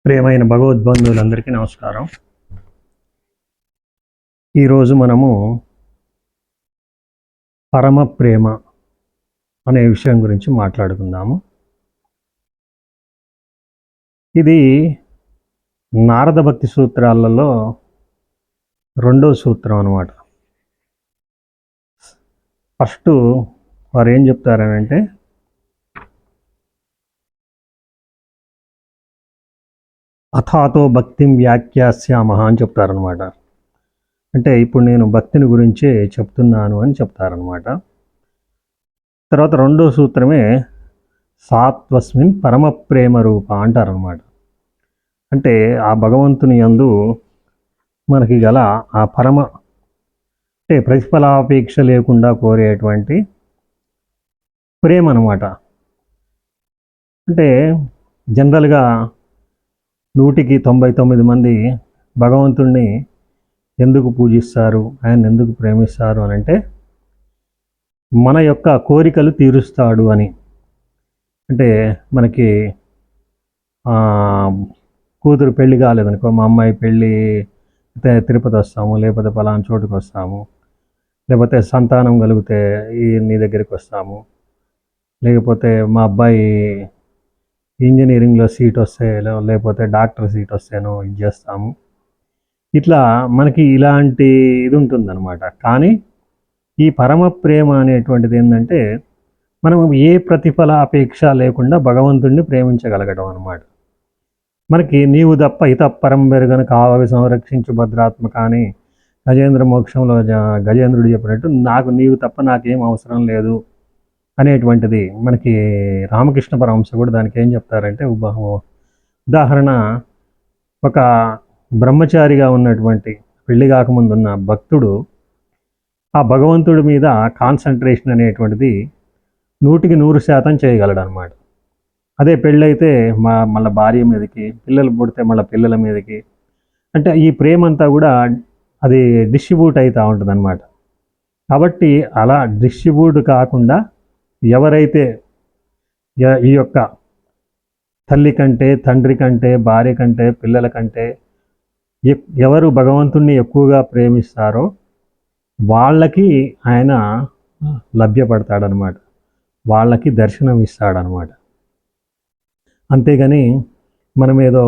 ప్రియమైన భగవద్బంధువులందరికీ నమస్కారం. ఈరోజు మనము పరమ ప్రేమ అనే విషయం గురించి మాట్లాడుకుందాము. ఇది నారద భక్తి సూత్రాలలో రెండో సూత్రం అన్నమాట. ఫస్ట్ వారు ఏం చెప్తారనంటే, అథాతో భక్తిం వ్యాఖ్యాస్యామః అని చెప్తారనమాట. అంటే ఇప్పుడు నేను భక్తిని గురించే చెప్తున్నాను అని చెప్తారనమాట. తర్వాత రెండో సూత్రమే సాత్వస్మిన్ పరమ ప్రేమ రూప అంటారనమాట. అంటే ఆ భగవంతుని యందు మనకి గల ఆ పరమ అంటే ప్రతిఫలాపేక్ష లేకుండా కోరేటువంటి ప్రేమ అనమాట. అంటే జనరల్గా 199 మంది భగవంతుణ్ణి ఎందుకు పూజిస్తారు, ఆయన ఎందుకు ప్రేమిస్తారు అని అంటే మన యొక్క కోరికలు తీరుస్తాడు అని. అంటే మనకి కూతురు పెళ్ళి కాలేదనుకో, మా అమ్మాయి పెళ్ళి తిరుపతి వస్తాము, లేకపోతే పలానా చోటుకు వస్తాము, లేకపోతే సంతానం కలిగితే నీ దగ్గరికి వస్తాము, లేకపోతే మా అబ్బాయి ఇంజనీరింగ్లో సీట్ వస్తే, లేకపోతే డాక్టర్ సీట్ వస్తేనో ఇది చేస్తాము. ఇట్లా మనకి ఇలాంటి ఇది ఉంటుందన్నమాట. కానీ ఈ పరమ ప్రేమ అనేటువంటిది ఏంటంటే మనం ఏ ప్రతిఫల అపేక్ష లేకుండా భగవంతుడిని ప్రేమించగలగడం అనమాట. మనకి నీవు తప్ప ఇతపరం బెరుగని కావవి సంరక్షించు భద్రాత్మక అని గజేంద్ర మోక్షంలో గజేంద్రుడు చెప్పినట్టు నాకు నీవు తప్ప నాకేం అవసరం లేదు అనేటువంటిది మనకి రామకృష్ణ పరమహంస కూడా దానికి ఏం చెప్తారంటే, ఉదాహరణ ఒక బ్రహ్మచారిగా ఉన్నటువంటి పెళ్లి కాకముందు ఉన్న భక్తుడు ఆ భగవంతుడి మీద కాన్సన్ట్రేషన్ అనేటువంటిది 100% చేయగలడు అనమాట. అదే పెళ్ళైతే మళ్ళీ భార్య మీదకి, పిల్లలు పుడితే మళ్ళీ పిల్లల మీదకి, అంటే ఈ ప్రేమ అంతా కూడా అది డిస్ట్రిబ్యూట్ అవుతూ ఉంటుంది అనమాట. కాబట్టి అలా డిస్ట్రిబ్యూట్ కాకుండా ఎవరైతే ఈ యొక్క తల్లి కంటే, తండ్రి కంటే, భార్య కంటే, పిల్లల కంటే ఎవరు భగవంతుణ్ణి ఎక్కువగా ప్రేమిస్తారో వాళ్ళకి ఆయన లభ్యపడతాడనమాట, వాళ్ళకి దర్శనం ఇస్తాడనమాట. అంతేగాని మనం ఏదో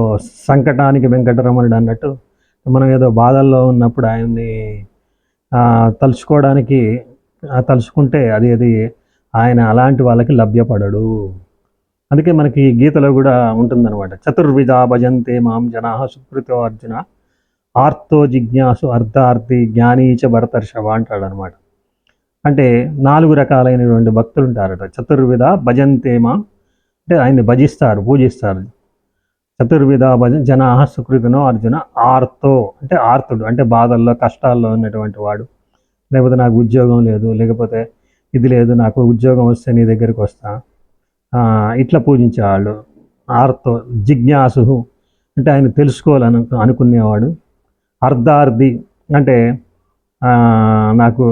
సంకటానికి వెంకటరమణుడు అన్నట్టు మనం ఏదో బాధల్లో ఉన్నప్పుడు ఆయన్ని తలుచుకుంటే అది ఆయన అలాంటి వాళ్ళకి లభ్యపడడు. అందుకే మనకి గీతలో కూడా ఉంటుందన్నమాట. చతుర్విధా భజంతే మాం జనా సుకృతో అర్జున ఆర్తో జిజ్ఞాసు అర్ధార్థి జ్ఞానీచ భరతర్షభ అంటాడనమాట. అంటే 4 రకాలైనటువంటి భక్తులు ఉంటారట. చతుర్విధ భజంతే మాం అంటే ఆయన్ని భజిస్తారు, పూజిస్తారు. చతుర్విధ జనా సుకృతినో అర్జున ఆర్తో అంటే ఆర్తుడు, అంటే బాధల్లో కష్టాల్లో ఉన్నటువంటి వాడు, లేకపోతే నాకు ఉద్యోగం లేదు, లేకపోతే ఇది లేదు, నాకు ఉద్యోగం వస్తే నీ దగ్గరికి వస్తా, ఇట్లా పూజించేవాళ్ళు ఆర్తో. జిజ్ఞాసు అంటే ఆయన అనుకునేవాడు. అర్ధార్థి అంటే నాకు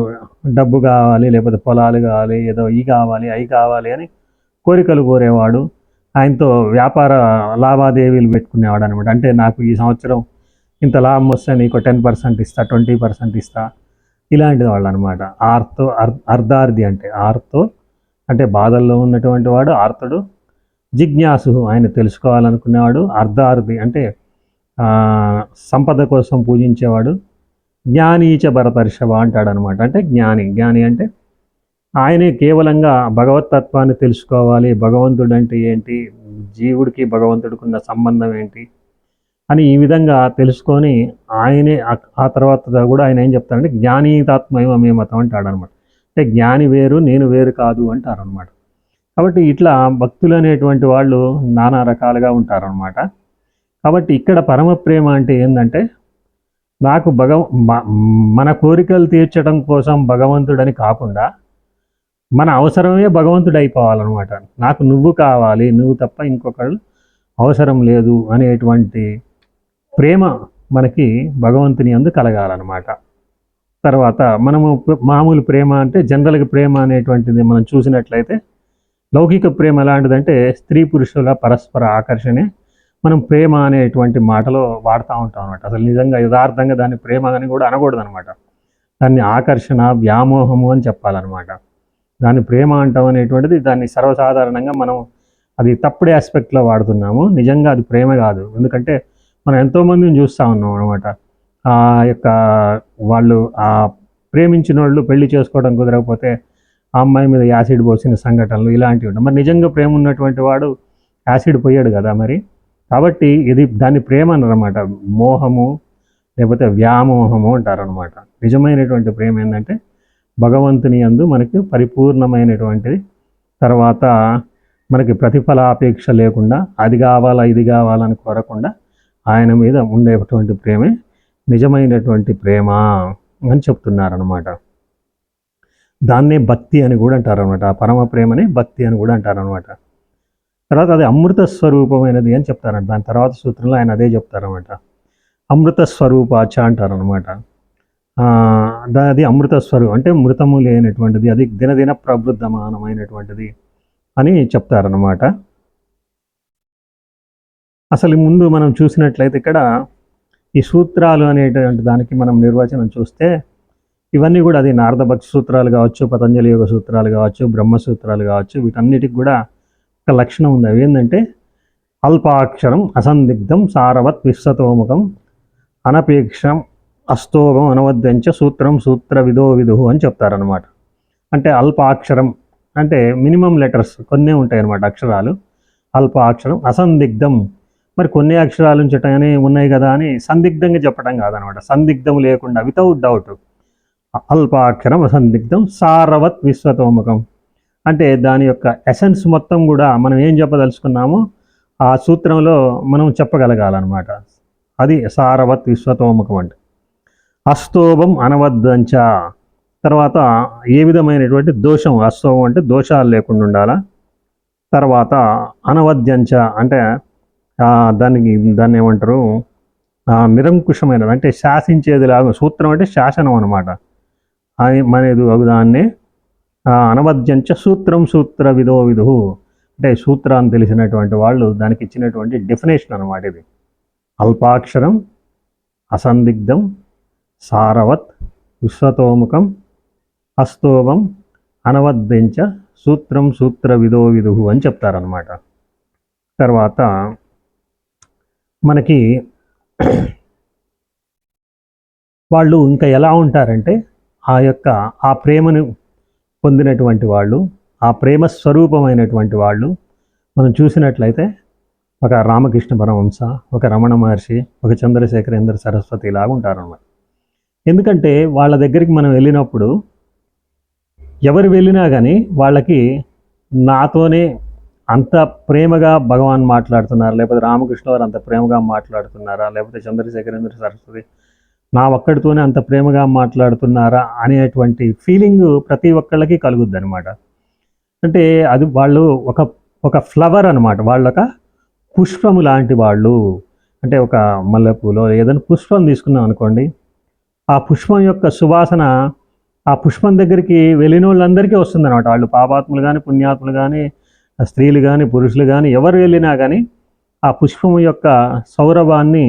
డబ్బు కావాలి, లేకపోతే పొలాలు కావాలి, ఏదో ఈ కావాలి అవి కావాలి అని కోరికలు కోరేవాడు. ఆయనతో వ్యాపార లావాదేవీలు పెట్టుకునేవాడు అనమాట. అంటే నాకు ఈ సంవత్సరం ఇంత లాభం వస్తే నీకు 10% ఇస్తా, 20% ఇస్తా, ఇలాంటి వాళ్ళు అనమాట. అర్ధార్థి అంటే ఆర్తో అంటే బాధల్లో ఉన్నటువంటి వాడు ఆర్తుడు. జిజ్ఞాసు ఆయన తెలుసుకోవాలనుకునేవాడు. అర్ధార్థి అంటే సంపద కోసం పూజించేవాడు. జ్ఞానీచ భరతర్షభ అంటాడనమాట. అంటే జ్ఞాని అంటే ఆయనే కేవలంగా భగవతత్వాన్ని తెలుసుకోవాలి, భగవంతుడు అంటే ఏంటి, జీవుడికి భగవంతుడికి ఉన్న సంబంధం ఏంటి అని ఈ విధంగా తెలుసుకొని ఆయనే ఆ తర్వాత కూడా ఆయన ఏం చెప్తారంటే జ్ఞానీతాత్మయమ మే మతం అంటాడనమాట. అంటే జ్ఞాని వేరు, నేను వేరు కాదు అంటారనమాట. కాబట్టి ఇట్లా భక్తులు అనేటువంటి వాళ్ళు నానా రకాలుగా ఉంటారనమాట. కాబట్టి ఇక్కడ పరమ ప్రేమ అంటే ఏంటంటే నాకు మన కోరికలు తీర్చడం కోసం భగవంతుడని కాకుండా మన అవసరమే భగవంతుడు అయిపోవాలన్నమాట. నాకు నువ్వు కావాలి, నువ్వు తప్ప ఇంకొకళ్ళు అవసరం లేదు అనేటువంటి ప్రేమ మనకి భగవంతుని యందు కలగాలన్నమాట. తర్వాత మనము మామూలు ప్రేమ అంటే జనరల్గా ప్రేమ అనేటువంటిది మనం చూసినట్లయితే లౌకిక ప్రేమ ఎలాంటిదంటే స్త్రీ పురుషుల పరస్పర ఆకర్షణే మనం ప్రేమ అనేటువంటి మాటలో వాడుతూ ఉంటాం అనమాట. అసలు నిజంగా యథార్థంగా దాన్ని ప్రేమ అని కూడా అనకూడదు అనమాట. దాన్ని ఆకర్షణ, వ్యామోహము అని చెప్పాలన్నమాట. దాన్ని ప్రేమ అంటాం అనేటువంటిది దాన్ని సర్వసాధారణంగా మనం అది తప్పుడు ఆస్పెక్ట్లో వాడుతున్నాము. నిజంగా అది ప్రేమ కాదు. ఎందుకంటే మనం ఎంతోమందిని చూస్తూ ఉన్నాం అనమాట. ఆ యొక్క వాళ్ళు ఆ ప్రేమించిన వాళ్ళు పెళ్లి చేసుకోవడం కుదరకపోతే ఆ అమ్మాయి మీద యాసిడ్ పోసిన సంఘటనలు ఇలాంటివి ఉంటాయి. మరి నిజంగా ప్రేమ ఉన్నటువంటి వాడు యాసిడ్ పోయాడు కదా మరి. కాబట్టి ఇది దాన్ని ప్రేమ అన్నమాట. మోహము లేకపోతే వ్యామోహము అంటారనమాట. నిజమైనటువంటి ప్రేమ ఏంటంటే భగవంతుని యందు మనకి పరిపూర్ణమైనటువంటిది. తర్వాత మనకి ప్రతిఫలాపేక్ష లేకుండా అది కావాలా ఇది కావాలని కోరకుండా ఆయన మీద ఉండేటువంటి ప్రేమే నిజమైనటువంటి ప్రేమ అని చెప్తున్నారనమాట. దాన్నే భక్తి అని కూడా అంటారనమాట. ఆ పరమ ప్రేమని భక్తి అని కూడా అంటారనమాట. తర్వాత అది అమృత స్వరూపమైనది అని చెప్తారంట. దాని తర్వాత సూత్రంలో ఆయన అదే చెప్తారనమాట. అమృత స్వరూపాచ అంటారనమాట. అది అమృత స్వరూపం అంటే మృతము లేనటువంటిది, అది దినదిన ప్రవృద్ధమానమైనటువంటిది అని చెప్తారనమాట. అసలు ముందు మనం చూసినట్లయితే ఇక్కడ ఈ సూత్రాలు అనేటువంటి దానికి మనం నిర్వచనం చూస్తే ఇవన్నీ కూడా అది నారద భక్తి సూత్రాలు కావచ్చు, పతంజలి యోగ సూత్రాలు కావచ్చు, బ్రహ్మసూత్రాలు కావచ్చు, వీటన్నిటికి కూడా ఒక లక్షణం ఉంది. అవి ఏంటంటే అల్పాక్షరం అసందిగ్ధం సారవత్ విశ్వతోముఖం అనపేక్షం అస్తోభం అనవద్యంచ సూత్రం సూత్ర విదో విదుహు అని చెప్తారనమాట. అంటే అల్పాక్షరం అంటే మినిమం లెటర్స్ కొన్నే ఉంటాయి అన్నమాట అక్షరాలు. అల్పాక్షరం అసందిగ్ధం మరి కొన్ని అక్షరాలు ఉంచటనే ఉన్నాయి కదా అని సందిగ్ధంగా చెప్పడం కాదనమాట. సందిగ్ధం లేకుండా వితౌట్ డౌట్ అల్పాక్షరం అసందిగ్ధం సారవత్ విశ్వతోముఖం అంటే దాని యొక్క ఎసెన్స్ మొత్తం కూడా మనం ఏం చెప్పదలుచుకున్నామో ఆ సూత్రంలో మనం చెప్పగలగాలన్నమాట. అది సారవత్ విశ్వతోముఖం అంటే. అస్తోభం అనవద్దంచ తర్వాత ఏ విధమైనటువంటి దోషం, అస్తోభం అంటే దోషాలు లేకుండా ఉండాలా. తర్వాత అనవద్యంచ అంటే దాన్ని ఏమంటారు, నిరంకుశమైనది అంటే శాసించేది లాగా. సూత్రం అంటే శాసనం అనమాట. అది మనది దాన్ని అనవద్యంచ సూత్రం సూత్ర విదో విధు అంటే సూత్రాన్ని తెలిసినటువంటి వాళ్ళు దానికి ఇచ్చినటువంటి డెఫినేషన్ అనమాట ఇది. అల్పాక్షరం అసందిగ్ధం సారవత్ విశ్వతోముఖం అస్తోభం అనవద్యంచ సూత్రం సూత్ర విదో విధు అని చెప్తారనమాట. తర్వాత మనకి వాళ్ళు ఇంకా ఎలా ఉంటారంటే ఆ ప్రేమను పొందినటువంటి వాళ్ళు, ఆ ప్రేమ స్వరూపమైనటువంటి వాళ్ళు మనం చూసినట్లయితే ఒక రామకృష్ణ పరమహంస, ఒక రమణ మహర్షి, ఒక చంద్రశేఖరేంద్ర సరస్వతి లాగా ఉంటారన్నమాట. ఎందుకంటే వాళ్ళ దగ్గరికి మనం వెళ్ళినప్పుడు ఎవరు వెళ్ళినా కానీ వాళ్ళకి నాతోనే అంత ప్రేమగా భగవాన్ మాట్లాడుతున్నారా, లేకపోతే రామకృష్ణ వారు అంత ప్రేమగా మాట్లాడుతున్నారా, లేకపోతే చంద్రశేఖరేంద్ర సరస్వతి నా ఒక్కడితోనే అంత ప్రేమగా మాట్లాడుతున్నారా అనేటువంటి ఫీలింగ్ ప్రతి ఒక్కళ్ళకి కలుగుద్ది అనమాట. అంటే అది వాళ్ళు ఒక ఒక ఫ్లవర్ అనమాట. వాళ్ళొక పుష్పము లాంటి వాళ్ళు. అంటే ఒక మల్లెపూలో ఏదైనా పుష్పం తీసుకున్నాం అనుకోండి, ఆ పుష్పం యొక్క సువాసన ఆ పుష్పం దగ్గరికి వెళ్ళిన వాళ్ళందరికీ వస్తుందన్నమాట. వాళ్ళు పాపాత్ములు కానీ పుణ్యాత్ములు కానీ స్త్రీలు కానీ పురుషులు కానీ ఎవరు వెళ్ళినా కానీ ఆ పుష్పం యొక్క సౌరభాన్ని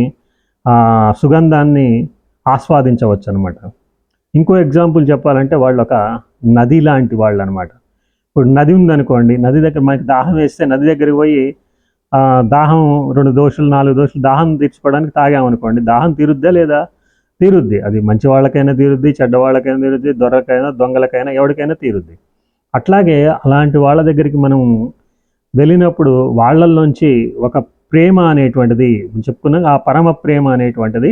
సుగంధాన్ని ఆస్వాదించవచ్చు అనమాట. ఇంకో ఎగ్జాంపుల్ చెప్పాలంటే వాళ్ళు ఒక నది లాంటి వాళ్ళు అనమాట. ఇప్పుడు నది ఉందనుకోండి, నది దగ్గర మనకి దాహం వేస్తే నది దగ్గరికి పోయి దాహం 2 దోశలు 4 దోశలు దాహం తీర్చుకోవడానికి తాగామనుకోండి, దాహం తీరుద్దా లేదా? తీరుద్ది. అది మంచి వాళ్ళకైనా తీరుద్ది, చెడ్డవాళ్ళకైనా తీరుద్ది, దొరకైనా దొంగలకైనా ఎవరికైనా తీరుద్ది. అట్లాగే అలాంటి వాళ్ళ దగ్గరికి మనం వెళ్ళినప్పుడు వాళ్ళల్లోంచి ఒక ప్రేమ అనేటువంటిది చెప్పుకున్నాం, ఆ పరమ ప్రేమ అనేటువంటిది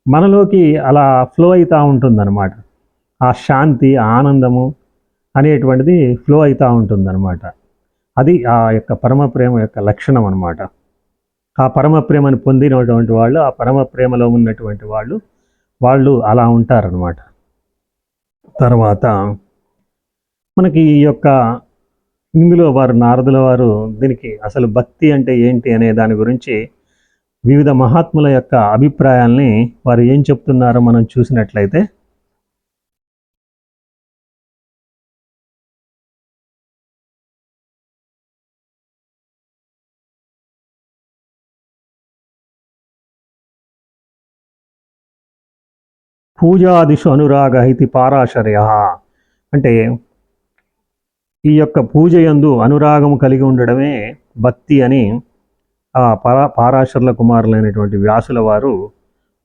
మనలోకి అలా ఫ్లో అవుతూ ఉంటుందన్నమాట. ఆ శాంతి ఆనందము అనేటువంటిది ఫ్లో అవుతూ ఉంటుందన్నమాట. అది ఆ యొక్క పరమ ప్రేమ యొక్క లక్షణం అనమాట. ఆ పరమ ప్రేమను పొందినటువంటి వాళ్ళు, ఆ పరమ ప్రేమలో ఉన్నటువంటి వాళ్ళు అలా ఉంటారనమాట. తర్వాత మనకి ఈ యొక్క ఇందులో నారదుల వారు దీనికి అసలు భక్తి అంటే ఏంటి అనే దాని గురించి వివిధ మహాత్ముల యొక్క అభిప్రాయాల్ని వారు ఏం చెప్తున్నారో మనం చూసినట్లయితే పూజాదిషు అనురాగ ఇది పారాశర్య. అంటే ఈ యొక్క పూజ యందు అనురాగము కలిగి ఉండడమే భక్తి అని ఆ పారాశర్ల కుమారులైనటువంటి వ్యాసుల వారు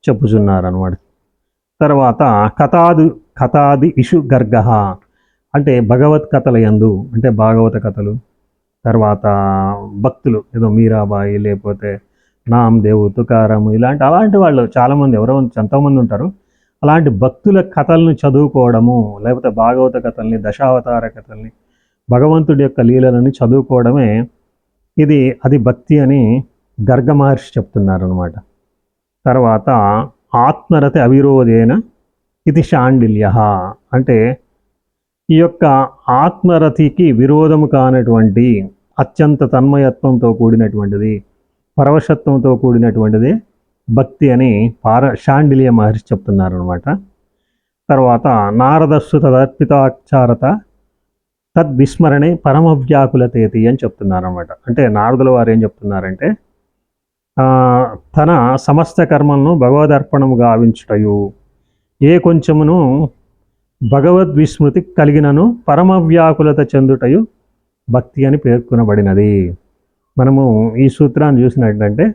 చెప్పుచున్నారనమాట. తర్వాత కథాది ఇషు గర్గ, అంటే భగవత్ కథల యందు, అంటే భాగవత కథలు, తర్వాత భక్తులు ఏదో మీరాబాయి లేకపోతే నామదేవు తుకారాము అలాంటి వాళ్ళు చాలామంది ఎంతోమంది ఉంటారు. అలాంటి భక్తుల కథలను చదువుకోవడము, లేకపోతే భాగవత కథల్ని, దశావతార కథల్ని, భగవంతుడి యొక్క లీలలని చదువుకోవడమే అది భక్తి అని గర్గ మహర్షి చెప్తున్నారు అనమాట. తర్వాత ఆత్మరతి అవిరోధేన ఇది శాండిల్య, అంటే ఈ యొక్క ఆత్మరతికి విరోధము కానటువంటి అత్యంత తన్మయత్వంతో కూడినటువంటిది, పరవశత్వంతో కూడినటువంటిది భక్తి అని శాండిల్య మహర్షి చెప్తున్నారు అనమాట. తర్వాత నారదస్సు తదర్పితాచారత తద్విస్మరణే పరమవ్యాకులతేతి అని చెప్తున్నారు అనమాట. అంటే నారదుల వారు ఏం చెప్తున్నారంటే తన సమస్త కర్మలను భగవదర్పణము గావించుటయు, ఏ కొంచెమును భగవద్విస్మృతి కలిగినను పరమవ్యాకులత చెందుటయు భక్తి అని పేర్కొనబడినది. మనము ఈ సూత్రాన్ని చూసినట్టంటే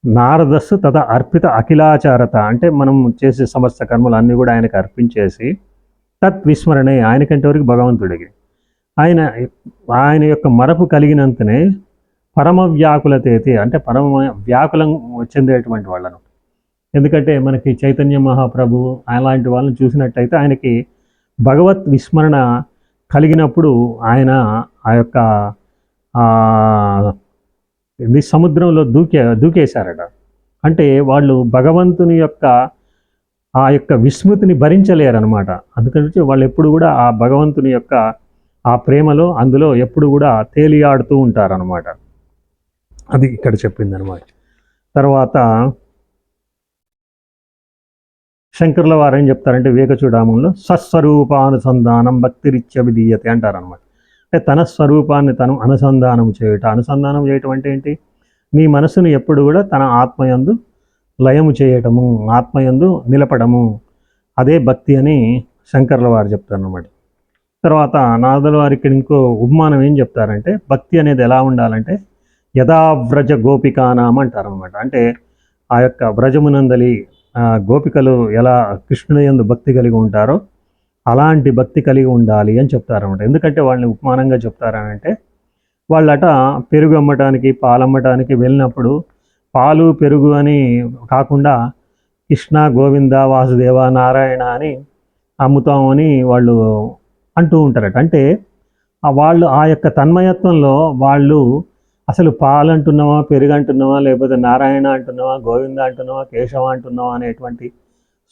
నారదస్సు తద అర్పిత అఖిలాచారత, అంటే మనం చేసే సమస్త కర్మలు అన్నీ కూడా ఆయనకు అర్పించేసి తత్విస్మరణే, ఆయనకంటే వరకు భగవంతుడికి ఆయన యొక్క మరపు కలిగినంతనే పరమ వ్యాకులతేతి, అంటే పరమ వ్యాకులం చెందేటువంటి వాళ్ళను. ఎందుకంటే మనకి చైతన్య మహాప్రభు అలాంటి వాళ్ళని చూసినట్టయితే ఆయనకి భగవత్ విస్మరణ కలిగినప్పుడు ఆయన ఆ యొక్క సముద్రంలో దూకేశారట. అంటే వాళ్ళు భగవంతుని యొక్క ఆ యొక్క విస్మృతిని భరించలేరనమాట. అందుకని వాళ్ళు ఎప్పుడు కూడా ఆ భగవంతుని యొక్క ఆ ప్రేమలో అందులో ఎప్పుడు కూడా తేలియాడుతూ ఉంటారనమాట. అది ఇక్కడ చెప్పిందనమాట. తర్వాత శంకర్ల వారు ఏం చెప్తారంటే వివేకచూడామంలో స్వస్వరూపానుసంధానం భక్తిరిత్య విధీయతే అంటారనమాట. అంటే తన స్వరూపాన్ని తను అనుసంధానం చేయటం అంటే ఏంటి? నీ మనసును ఎప్పుడు కూడా తన ఆత్మయందు లయము చేయటము, ఆత్మయందు నిలపడము, అదే భక్తి అని శంకర్ల వారు చెప్తారనమాట. తర్వాత నారదుల వారి ఇక్కడ ఇంకో ఉపమానం ఏం చెప్తారంటే భక్తి అనేది ఎలా ఉండాలంటే యథావ్రజ గోపికానాం అంటారనమాట. అంటే ఆ యొక్క వ్రజమునందలి గోపికలు ఎలా కృష్ణుని యందు భక్తి కలిగి ఉంటారో అలాంటి భక్తి కలిగి ఉండాలి అని చెప్తారనమాట. ఎందుకంటే వాళ్ళని ఉపమానంగా చెప్తారనంటే వాళ్ళట పెరుగు అమ్మటానికి పాలు అమ్మటానికి వెళ్ళినప్పుడు పాలు పెరుగు అని కాకుండా కృష్ణ గోవింద వాసుదేవ నారాయణ అని అమ్ముతామని వాళ్ళు అంటూ ఉంటారట. అంటే వాళ్ళు ఆ యొక్క తన్మయత్వంలో వాళ్ళు అసలు పాలు అంటున్నావా, పెరుగు అంటున్నావా, లేకపోతే నారాయణ అంటున్నావా, గోవింద అంటున్నావా, కేశవ అంటున్నావా అనేటువంటి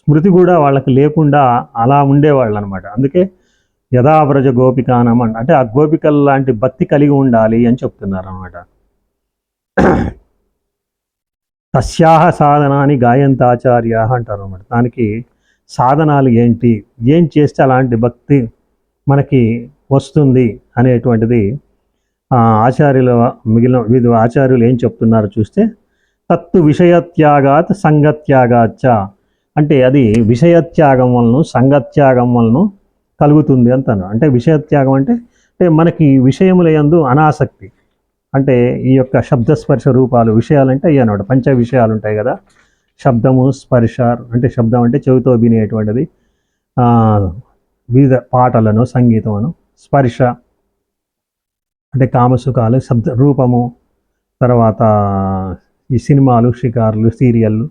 స్మృతి కూడా వాళ్ళకి లేకుండా అలా ఉండేవాళ్ళు అనమాట. అందుకే యథావ్రజ గోపికానం అంటే ఆ గోపికల లాంటి భక్తి కలిగి ఉండాలి అని చెప్తున్నారు అనమాట. తస్యాహ సాధనాన్ని గాయంతాచార్య అంటారు అనమాట. దానికి సాధనాలు ఏంటి, ఏం చేస్తే అలాంటి భక్తి మనకి వస్తుంది అనేటువంటిది మిగిలిన వివిధ ఆచార్యులు ఏం చెప్తున్నారో చూస్తే తత్తు విషయత్యాగాత్ సంగత్యాగాచ్చ, అంటే అది విషయత్యాగం వలన సంగత్యాగం వలన కలుగుతుంది అంటాను. అంటే విషయత్యాగం అంటే మనకి విషయముల యందు అనాసక్తి, అంటే ఈ యొక్క శబ్దస్పర్శ రూపాలు విషయాలంటే అయ్యి అన్నమాట. పంచ విషయాలు ఉంటాయి కదా, శబ్దము స్పర్శ, అంటే శబ్దం అంటే చెవితో వినేటువంటిది, వివిధ పాటలను సంగీతమును, స్పర్శ అంటే కామసుఖాలు, శబ్ద రూపము, తర్వాత ఈ సినిమాలు షికారులు సీరియళ్ళు,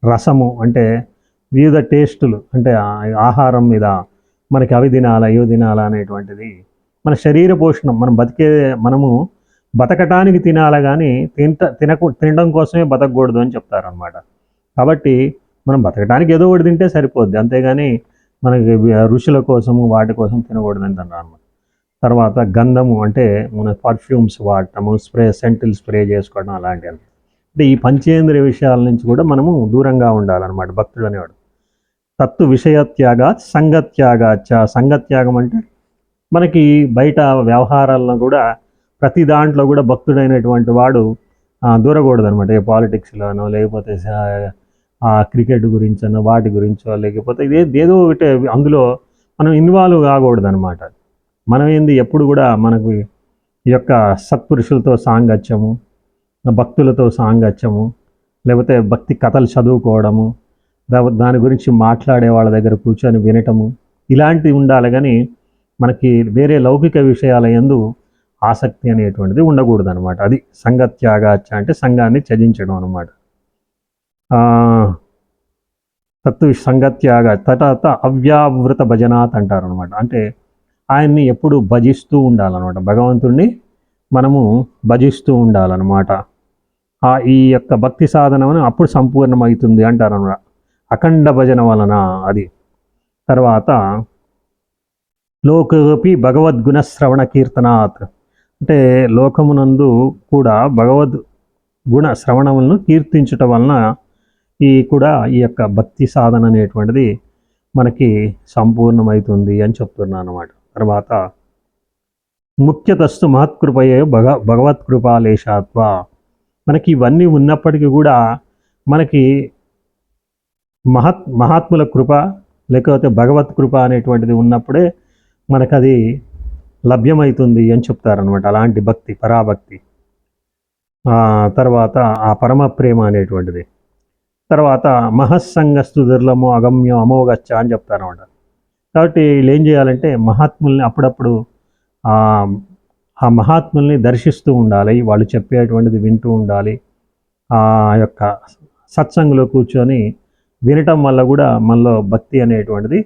రసము అంటే వివిధ టేస్టులు, అంటే ఆహారం మీద మనకి అవి తినాలా ఇవి తినాలా అనేటువంటిది మన శరీర పోషణం, మనము బతకటానికి తినాలా కానీ తినడం కోసమే బతకూడదు అని చెప్తారనమాట. కాబట్టి మనం బతకడానికి ఏదో ఒకటి తింటే సరిపోద్ది, అంతేగాని మనకి ఋషుల కోసము వాటి కోసం తినకూడదు అంటారు అనమాట. తర్వాత గంధము అంటే మన పర్ఫ్యూమ్స్ వాడటము, సెంటిల్ స్ప్రే చేసుకోవడం అలాంటివి. అంటే ఈ పంచేంద్రియ విషయాల నుంచి కూడా మనము దూరంగా ఉండాలన్నమాట భక్తుడు అనేవాడు. తత్తు విషయత్యాగా సంగత్యాగాచ్చ, సంగత్యాగం అంటే మనకి బయట వ్యవహారాల్లో కూడా ప్రతి దాంట్లో కూడా భక్తుడైనటువంటి వాడు దూరకూడదు అనమాట. ఏ పాలిటిక్స్లోనో లేకపోతే ఆ క్రికెట్ గురించనో వాటి గురించో లేకపోతే ఏదో ఒకటి అందులో మనం ఇన్వాల్వ్ కాకూడదు అనమాట. మనం ఏంది ఎప్పుడు కూడా మనకు ఈ యొక్క సత్పురుషులతో సాంగత్యము, భక్తులతో సాంగత్యము, లేకపోతే భక్తి కథలు చదువుకోవడము, దాని గురించి మాట్లాడే వాళ్ళ దగ్గర కూర్చొని వినటము, ఇలాంటివి ఉండాలి. కానీ మనకి వేరే లౌకిక విషయాల యందు ఆసక్తి అనేటువంటిది ఉండకూడదు అనమాట. అది సంగత్యాగాచ అంటే సంఘాన్ని త్యజించడం అనమాట. తత్తు సంగత్యాగ తర్వాత అవ్యావృత భజనాత్ అంటారు అనమాట. అంటే ఆయన్ని ఎప్పుడు భజిస్తూ ఉండాలన్నమాట. భగవంతుణ్ణి మనము భజిస్తూ ఉండాలన్నమాట. ఈ యొక్క భక్తి సాధనను అప్పుడు సంపూర్ణమవుతుంది అంటారు అనమాట. అఖండ భజన వలన అది. తర్వాత లోకోపి భగవద్గుణ శ్రవణ కీర్తనాత్ అంటే లోకమునందు కూడా భగవద్ గుణ శ్రవణములను కీర్తించటం వలన ఈ యొక్క భక్తి సాధన అనేటువంటిది మనకి సంపూర్ణమవుతుంది అని చెప్తున్నాను అనమాట. తర్వాత ముఖ్యతస్తు మహత్కృపయే భగవత్కృపాలేశాత్వ. మనకి ఇవన్నీ ఉన్నప్పటికీ కూడా మనకి మహాత్ముల కృప లేకపోతే భగవత్ కృప అనేటువంటిది ఉన్నప్పుడే మనకది లభ్యమవుతుంది అని చెప్తారనమాట. అలాంటి భక్తి పరాభక్తి. తర్వాత ఆ పరమ ప్రేమ అనేటువంటిది. తర్వాత మహస్సంగస్తు దుర్లభము అగమ్యం అమోఘచ్చ అని చెప్తారనమాట. కాబట్టి వీళ్ళు ఏం చేయాలంటే మహాత్ముల్ని అప్పుడప్పుడు ఆ మహాత్ముల్ని దర్శిస్తూ ఉండాలి. వాళ్ళు చెప్పేటువంటిది వింటూ ఉండాలి. ఆ యొక్క సత్సంగంలో కూర్చొని వినటం వల్ల కూడా మనలో భక్తి అనేటువంటిది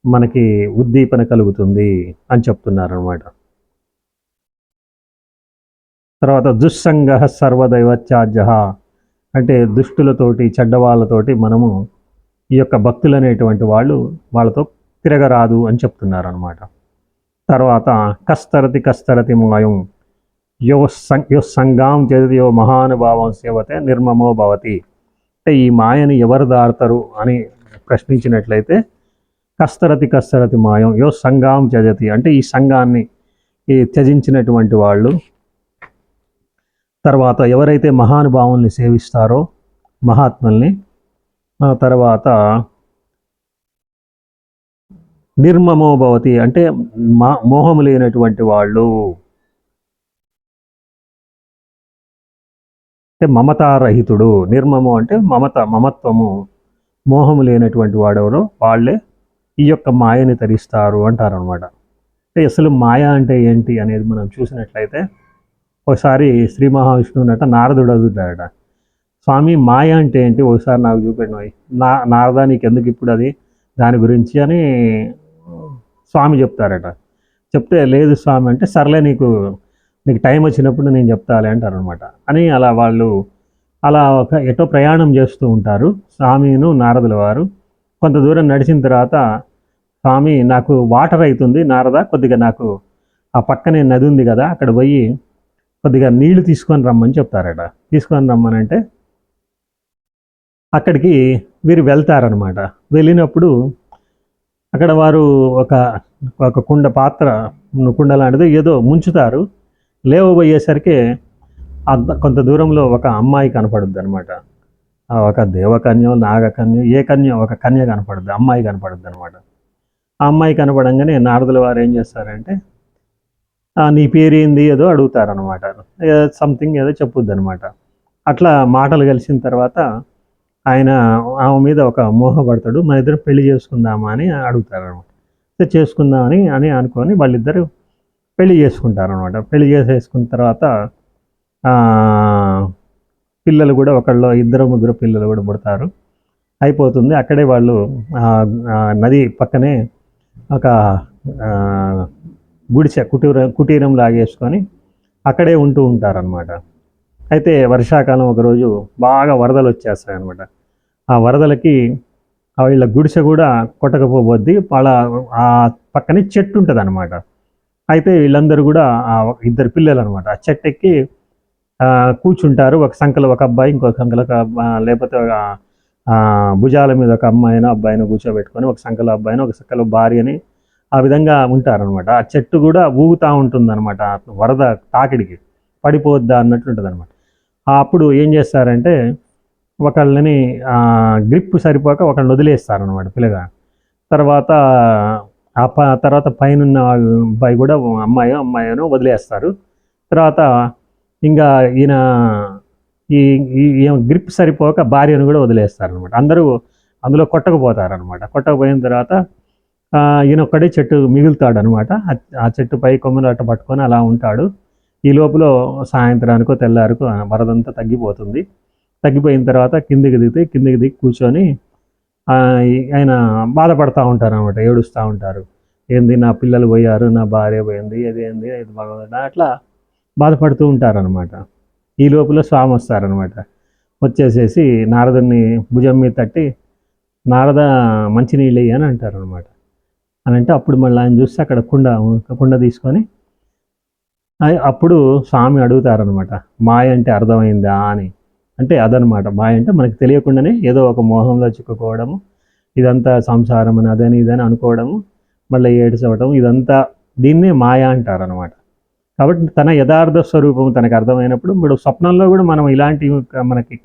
మనకి ఉద్దీపన కలుగుతుంది అని చెప్తున్నారనమాట. తర్వాత దుస్సంగ సర్వదైవత్యాజ్య అంటే దుష్టులతోటి చెడ్డవాళ్ళతోటి మనము ఈ యొక్క భక్తులు అనేటువంటి వాళ్ళతో తిరగరాదు అని చెప్తున్నారు అనమాట. తర్వాత కస్తరతి మాయం యో సంగాం చేతి యో మహానుభావం సేవతే నిర్మమో భవతి. అంటే ఈ మాయని ఎవరు దాడతారు అని ప్రశ్నించినట్లయితే కస్తరతి మాయం యో సంగాం త్యజతి అంటే ఈ సంఘాన్ని త్యజించినటువంటి వాళ్ళు. తర్వాత ఎవరైతే మహానుభావుల్ని సేవిస్తారో మహాత్ముల్ని, తర్వాత నిర్మమో భవతి అంటే మోహము లేనటువంటి వాళ్ళు, అంటే మమతారహితుడు. నిర్మమో అంటే మమత్వము, మోహము లేనటువంటి వాడెవరో వాళ్ళే ఈ యొక్క మాయని తరిస్తారు అంటారు అనమాట. అంటే అసలు మాయ అంటే ఏంటి అనేది మనం చూసినట్లయితే ఒకసారి శ్రీ మహావిష్ణువునట నారదుడు అడుగుతాడట, స్వామి మాయ అంటే ఏంటి ఒకసారి నాకు చూపెట్టినవి. నారదా నీకు ఎందుకు ఇప్పుడు అది దాని గురించి అని స్వామి చెప్తారట. చెప్తే లేదు స్వామి అంటే సర్లే నీకు టైం వచ్చినప్పుడు నేను చెప్తాలే అంటారు అనమాట. అని వాళ్ళు ఒక ఎటో ప్రయాణం చేస్తూ ఉంటారు స్వామిను నారదుల వారు. కొంత దూరం నడిచిన తర్వాత స్వామి నాకు వాటర్ అవుతుంది నారద, కొద్దిగా నాకు ఆ పక్కనే నది ఉంది కదా అక్కడ పోయి కొద్దిగా నీళ్లు తీసుకొని రమ్మని చెప్తారట. తీసుకొని రమ్మనంటే అక్కడికి వీరు వెళ్తారనమాట. వెళ్ళినప్పుడు అక్కడ వారు ఒక కుండ లాంటిది ఏదో ముంచుతారు. లేవబోయేసరికి కొంత దూరంలో ఒక అమ్మాయి కనపడుద్ది అనమాట. ఒక దేవకన్య నాగకన్య ఏ కన్య ఒక కన్య కనపడుద్ది, అమ్మాయి కనపడుద్ది అనమాట. ఆ అమ్మాయి కనపడంగానే నారదుల వారు ఏం చేస్తారంటే నీ పేరు ఏంది ఏదో అడుగుతారనమాట. సంథింగ్ ఏదో చెప్పుద్ది అనమాట. అట్లా మాటలు కలిసిన తర్వాత ఆయన ఆమె మీద ఒక మోహపడతాడు. మన ఇద్దరు పెళ్లి చేసుకుందామా అని అడుగుతారనమాట. చేసుకుందామని అనుకొని వాళ్ళిద్దరు పెళ్లి చేసుకుంటారనమాట. పెళ్లి చేసేసుకున్న తర్వాత పిల్లలు కూడా ఇద్దరు ముగ్గురు పిల్లలు కూడా పుడతారు. అయిపోతుంది. అక్కడే వాళ్ళు నది పక్కనే ఒక గుడిసె కుటీరం లాగేసుకొని అక్కడే ఉంటూ ఉంటారనమాట. అయితే వర్షాకాలం ఒకరోజు బాగా వరదలు వచ్చేస్తాయి అనమాట. ఆ వరదలకి వీళ్ళ గుడిసె కూడా కొట్టకపోబోద్ది. ఆ పక్కనే చెట్టు ఉంటుంది అనమాట. అయితే వీళ్ళందరూ కూడా ఇద్దరు పిల్లలు అనమాట ఆ చెట్టు ఎక్కి కూర్చుంటారు. ఒక సంకలో ఒక అబ్బాయి, ఇంకొక సంకలో లేకపోతే భుజాల మీద ఒక అమ్మాయినో అబ్బాయినో కూర్చోబెట్టుకొని ఒక సంకలో అబ్బాయిని ఒక సంకలో భార్యని ఆ విధంగా ఉంటారనమాట. ఆ చెట్టు కూడా ఊగుతూ ఉంటుంది అనమాట. వరద తాకిడికి పడిపోద్దా అన్నట్టు ఉంటుంది అనమాట. అప్పుడు ఏం చేస్తారంటే ఒకళ్ళని గ్రిప్ సరిపోక ఒకళ్ళని వదిలేస్తారనమాట పిల్లగా. తర్వాత తర్వాత పైనున్న వాళ్ళ అబ్బాయి కూడా అమ్మాయినో వదిలేస్తారు. తర్వాత ఇంకా ఈయన ఈ గ్రిప్ సరిపోక భార్యను కూడా వదిలేస్తారనమాట. అందరూ అందులో కొట్టకపోతారనమాట. కొట్టకపోయిన తర్వాత ఈయన ఒక్కడే చెట్టు మిగులుతాడనమాట. ఆ చెట్టు పై కొమ్మలు అట్ట పట్టుకొని అలా ఉంటాడు. ఈ లోపల సాయంత్రానికో తెల్లారికో వరదంతా తగ్గిపోతుంది. తగ్గిపోయిన తర్వాత కిందికి దిగి కూర్చొని ఆయన బాధపడతా ఉంటారనమాట. ఏడుస్తూ ఉంటారు. ఏంది నా పిల్లలు పోయారు, నా భార్య పోయింది, అదేంది ఇది భగవంతుడా అట్లా బాధపడుతూ ఉంటారనమాట. ఈ లోపల స్వామి వస్తారనమాట. వచ్చేసేసి నారదుని భుజం మీద తట్టి, నారద మంచినీళ్ళు అని అంటారనమాట. అని అంటే అప్పుడు మళ్ళీ ఆయన చూస్తే అక్కడ కుండ తీసుకొని అప్పుడు స్వామి అడుగుతారనమాట, మాయ అంటే అర్థమైందా అని. అంటే అదనమాట మాయ అంటే మనకు తెలియకుండానే ఏదో ఒక మోహంలో చిక్కుకోవడము, ఇదంతా సంసారం అని అదని ఇదని అనుకోవడము, మళ్ళీ ఏడ్చవటం, ఇదంతా దీన్నే మాయ అంటారనమాట. కాబట్టి తన యథార్థ స్వరూపం తనకు అర్థమైనప్పుడు ఇప్పుడు స్వప్నంలో కూడా మనం ఇలాంటివి మనకి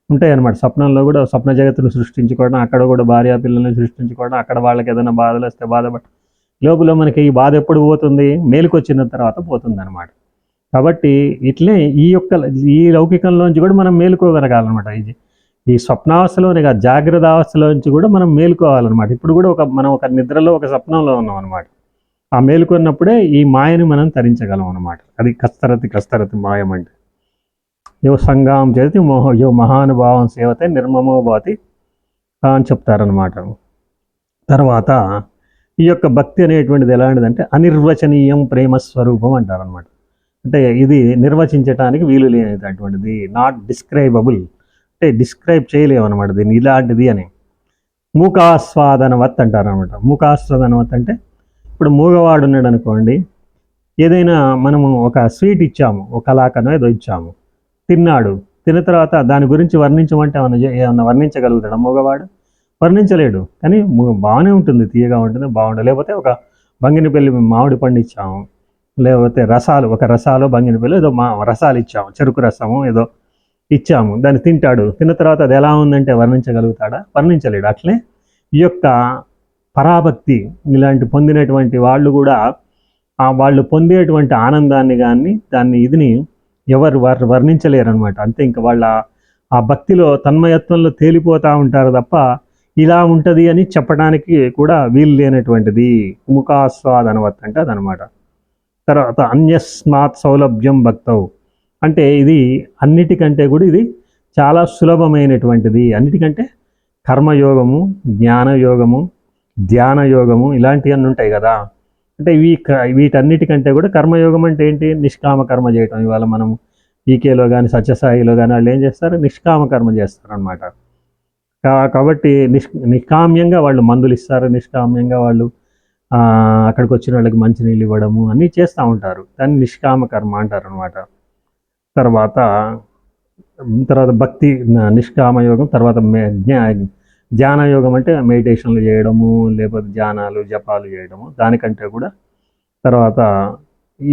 ఉంటాయన్నమాట. స్వప్నంలో కూడా స్వప్న జగత్తును సృష్టించుకోవడం, అక్కడ కూడా భార్య పిల్లల్ని సృష్టించుకోవడం, అక్కడ వాళ్ళకి ఏదైనా బాధలు వస్తే బాధపడ లోపల మనకి ఈ బాధ ఎప్పుడు పోతుంది, మేలుకొచ్చిన తర్వాత పోతుంది అనమాట. కాబట్టి ఇట్లే ఈ లౌకికంలోంచి కూడా మనం మేలుకోగలగాలన్నమాట. ఈ స్వప్నావస్థలోనే కాదు, జాగ్రత్త అవస్థలోంచి కూడా మనం మేలుకోవాలన్నమాట. ఇప్పుడు కూడా మనం ఒక నిద్రలో ఒక స్వప్నంలో ఉన్నాం అనమాట. ఆ మేలుకున్నప్పుడే ఈ మాయని మనం తరించగలం అనమాట. అది కస్తరతి మాయం అంటే. యో సంగాం చేతి యో మహానుభావం సేవతే నిర్మమో భాతి అని చెప్తారనమాట. తర్వాత ఈ యొక్క భక్తి అనేటువంటిది ఎలాంటిదంటే అనిర్వచనీయం ప్రేమ స్వరూపం అంటారనమాట. అంటే ఇది నిర్వచించడానికి వీలు లేనటువంటిది, నాట్ డిస్క్రైబబుల్, అంటే డిస్క్రైబ్ చేయలేమన్నమాట దీన్ని ఇలాంటిది అని. మూకాస్వాదనవత్ అంటారనమాట. మూకాస్వాదనవత్ అంటే ఇప్పుడు మూగవాడు ఉన్నాడు అనుకోండి, ఏదైనా మనము ఒక స్వీట్ ఇచ్చాము, ఒక కలాకనో ఏదో ఇచ్చాము, తిన్నాడు. తిన్న తర్వాత దాని గురించి వర్ణించమంటే ఏమన్నా వర్ణించగలుగుతాడు మూగవాడు? వర్ణించలేడు. కానీ బాగానే ఉంటుంది, తీయగా ఉంటుంది, బాగుంటుంది. లేకపోతే ఒక బంగినపల్లి మామిడి పండు ఇచ్చాము, లేకపోతే ఒక రసాలు బంగినపల్లి ఏదో రసాలు ఇచ్చాము, చెరుకు రసము ఏదో ఇచ్చాము, దాన్ని తింటాడు. తిన్న తర్వాత అది ఎలా ఉందంటే వర్ణించగలుగుతాడా? వర్ణించలేడు. అట్లే ఈ యొక్క పరాభక్తి ఇలాంటి పొందినటువంటి వాళ్ళు కూడా వాళ్ళు పొందేటువంటి ఆనందాన్ని కానీ ఇదిని ఎవరు వర్ణించలేరు అనమాట. అంతే, ఇంకా వాళ్ళ ఆ భక్తిలో తన్మయత్వంలో తేలిపోతూ ఉంటారు తప్ప ఇలా ఉంటుంది అని చెప్పడానికి కూడా వీలు లేనటువంటిది. ముఖాస్వాదనవత్ అంటే అదనమాట. తర్వాత అన్యస్మాత్ సౌలభ్యం భక్తౌ అంటే ఇది అన్నిటికంటే కూడా ఇది చాలా సులభమైనటువంటిది. అన్నిటికంటే కర్మయోగము, జ్ఞానయోగము, ధ్యాన యోగము ఇలాంటివన్నీ ఉంటాయి కదా. అంటే వీటన్నిటికంటే కూడా కర్మయోగం అంటే ఏంటి? నిష్కామ కర్మ చేయటం. ఇవాళ మనం ఈకేలో కానీ సత్యసాయిలో కానీ వాళ్ళు ఏం చేస్తారు? నిష్కామ కర్మ చేస్తారనమాట. కాబట్టి నిష్కామ్యంగా వాళ్ళు మందులు ఇస్తారు, నిష్కామ్యంగా వాళ్ళు అక్కడికి వచ్చిన వాళ్ళకి మంచినీళ్ళు ఇవ్వడము అన్నీ చేస్తూ ఉంటారు. దాన్ని నిష్కామ కర్మ అంటారు అనమాట. తర్వాత భక్తి నిష్కామ యోగం. తర్వాత ధ్యాన యోగం అంటే మెడిటేషన్లు చేయడము, లేకపోతే ధ్యానాలు జపాలు చేయడము. దానికంటే కూడా తర్వాత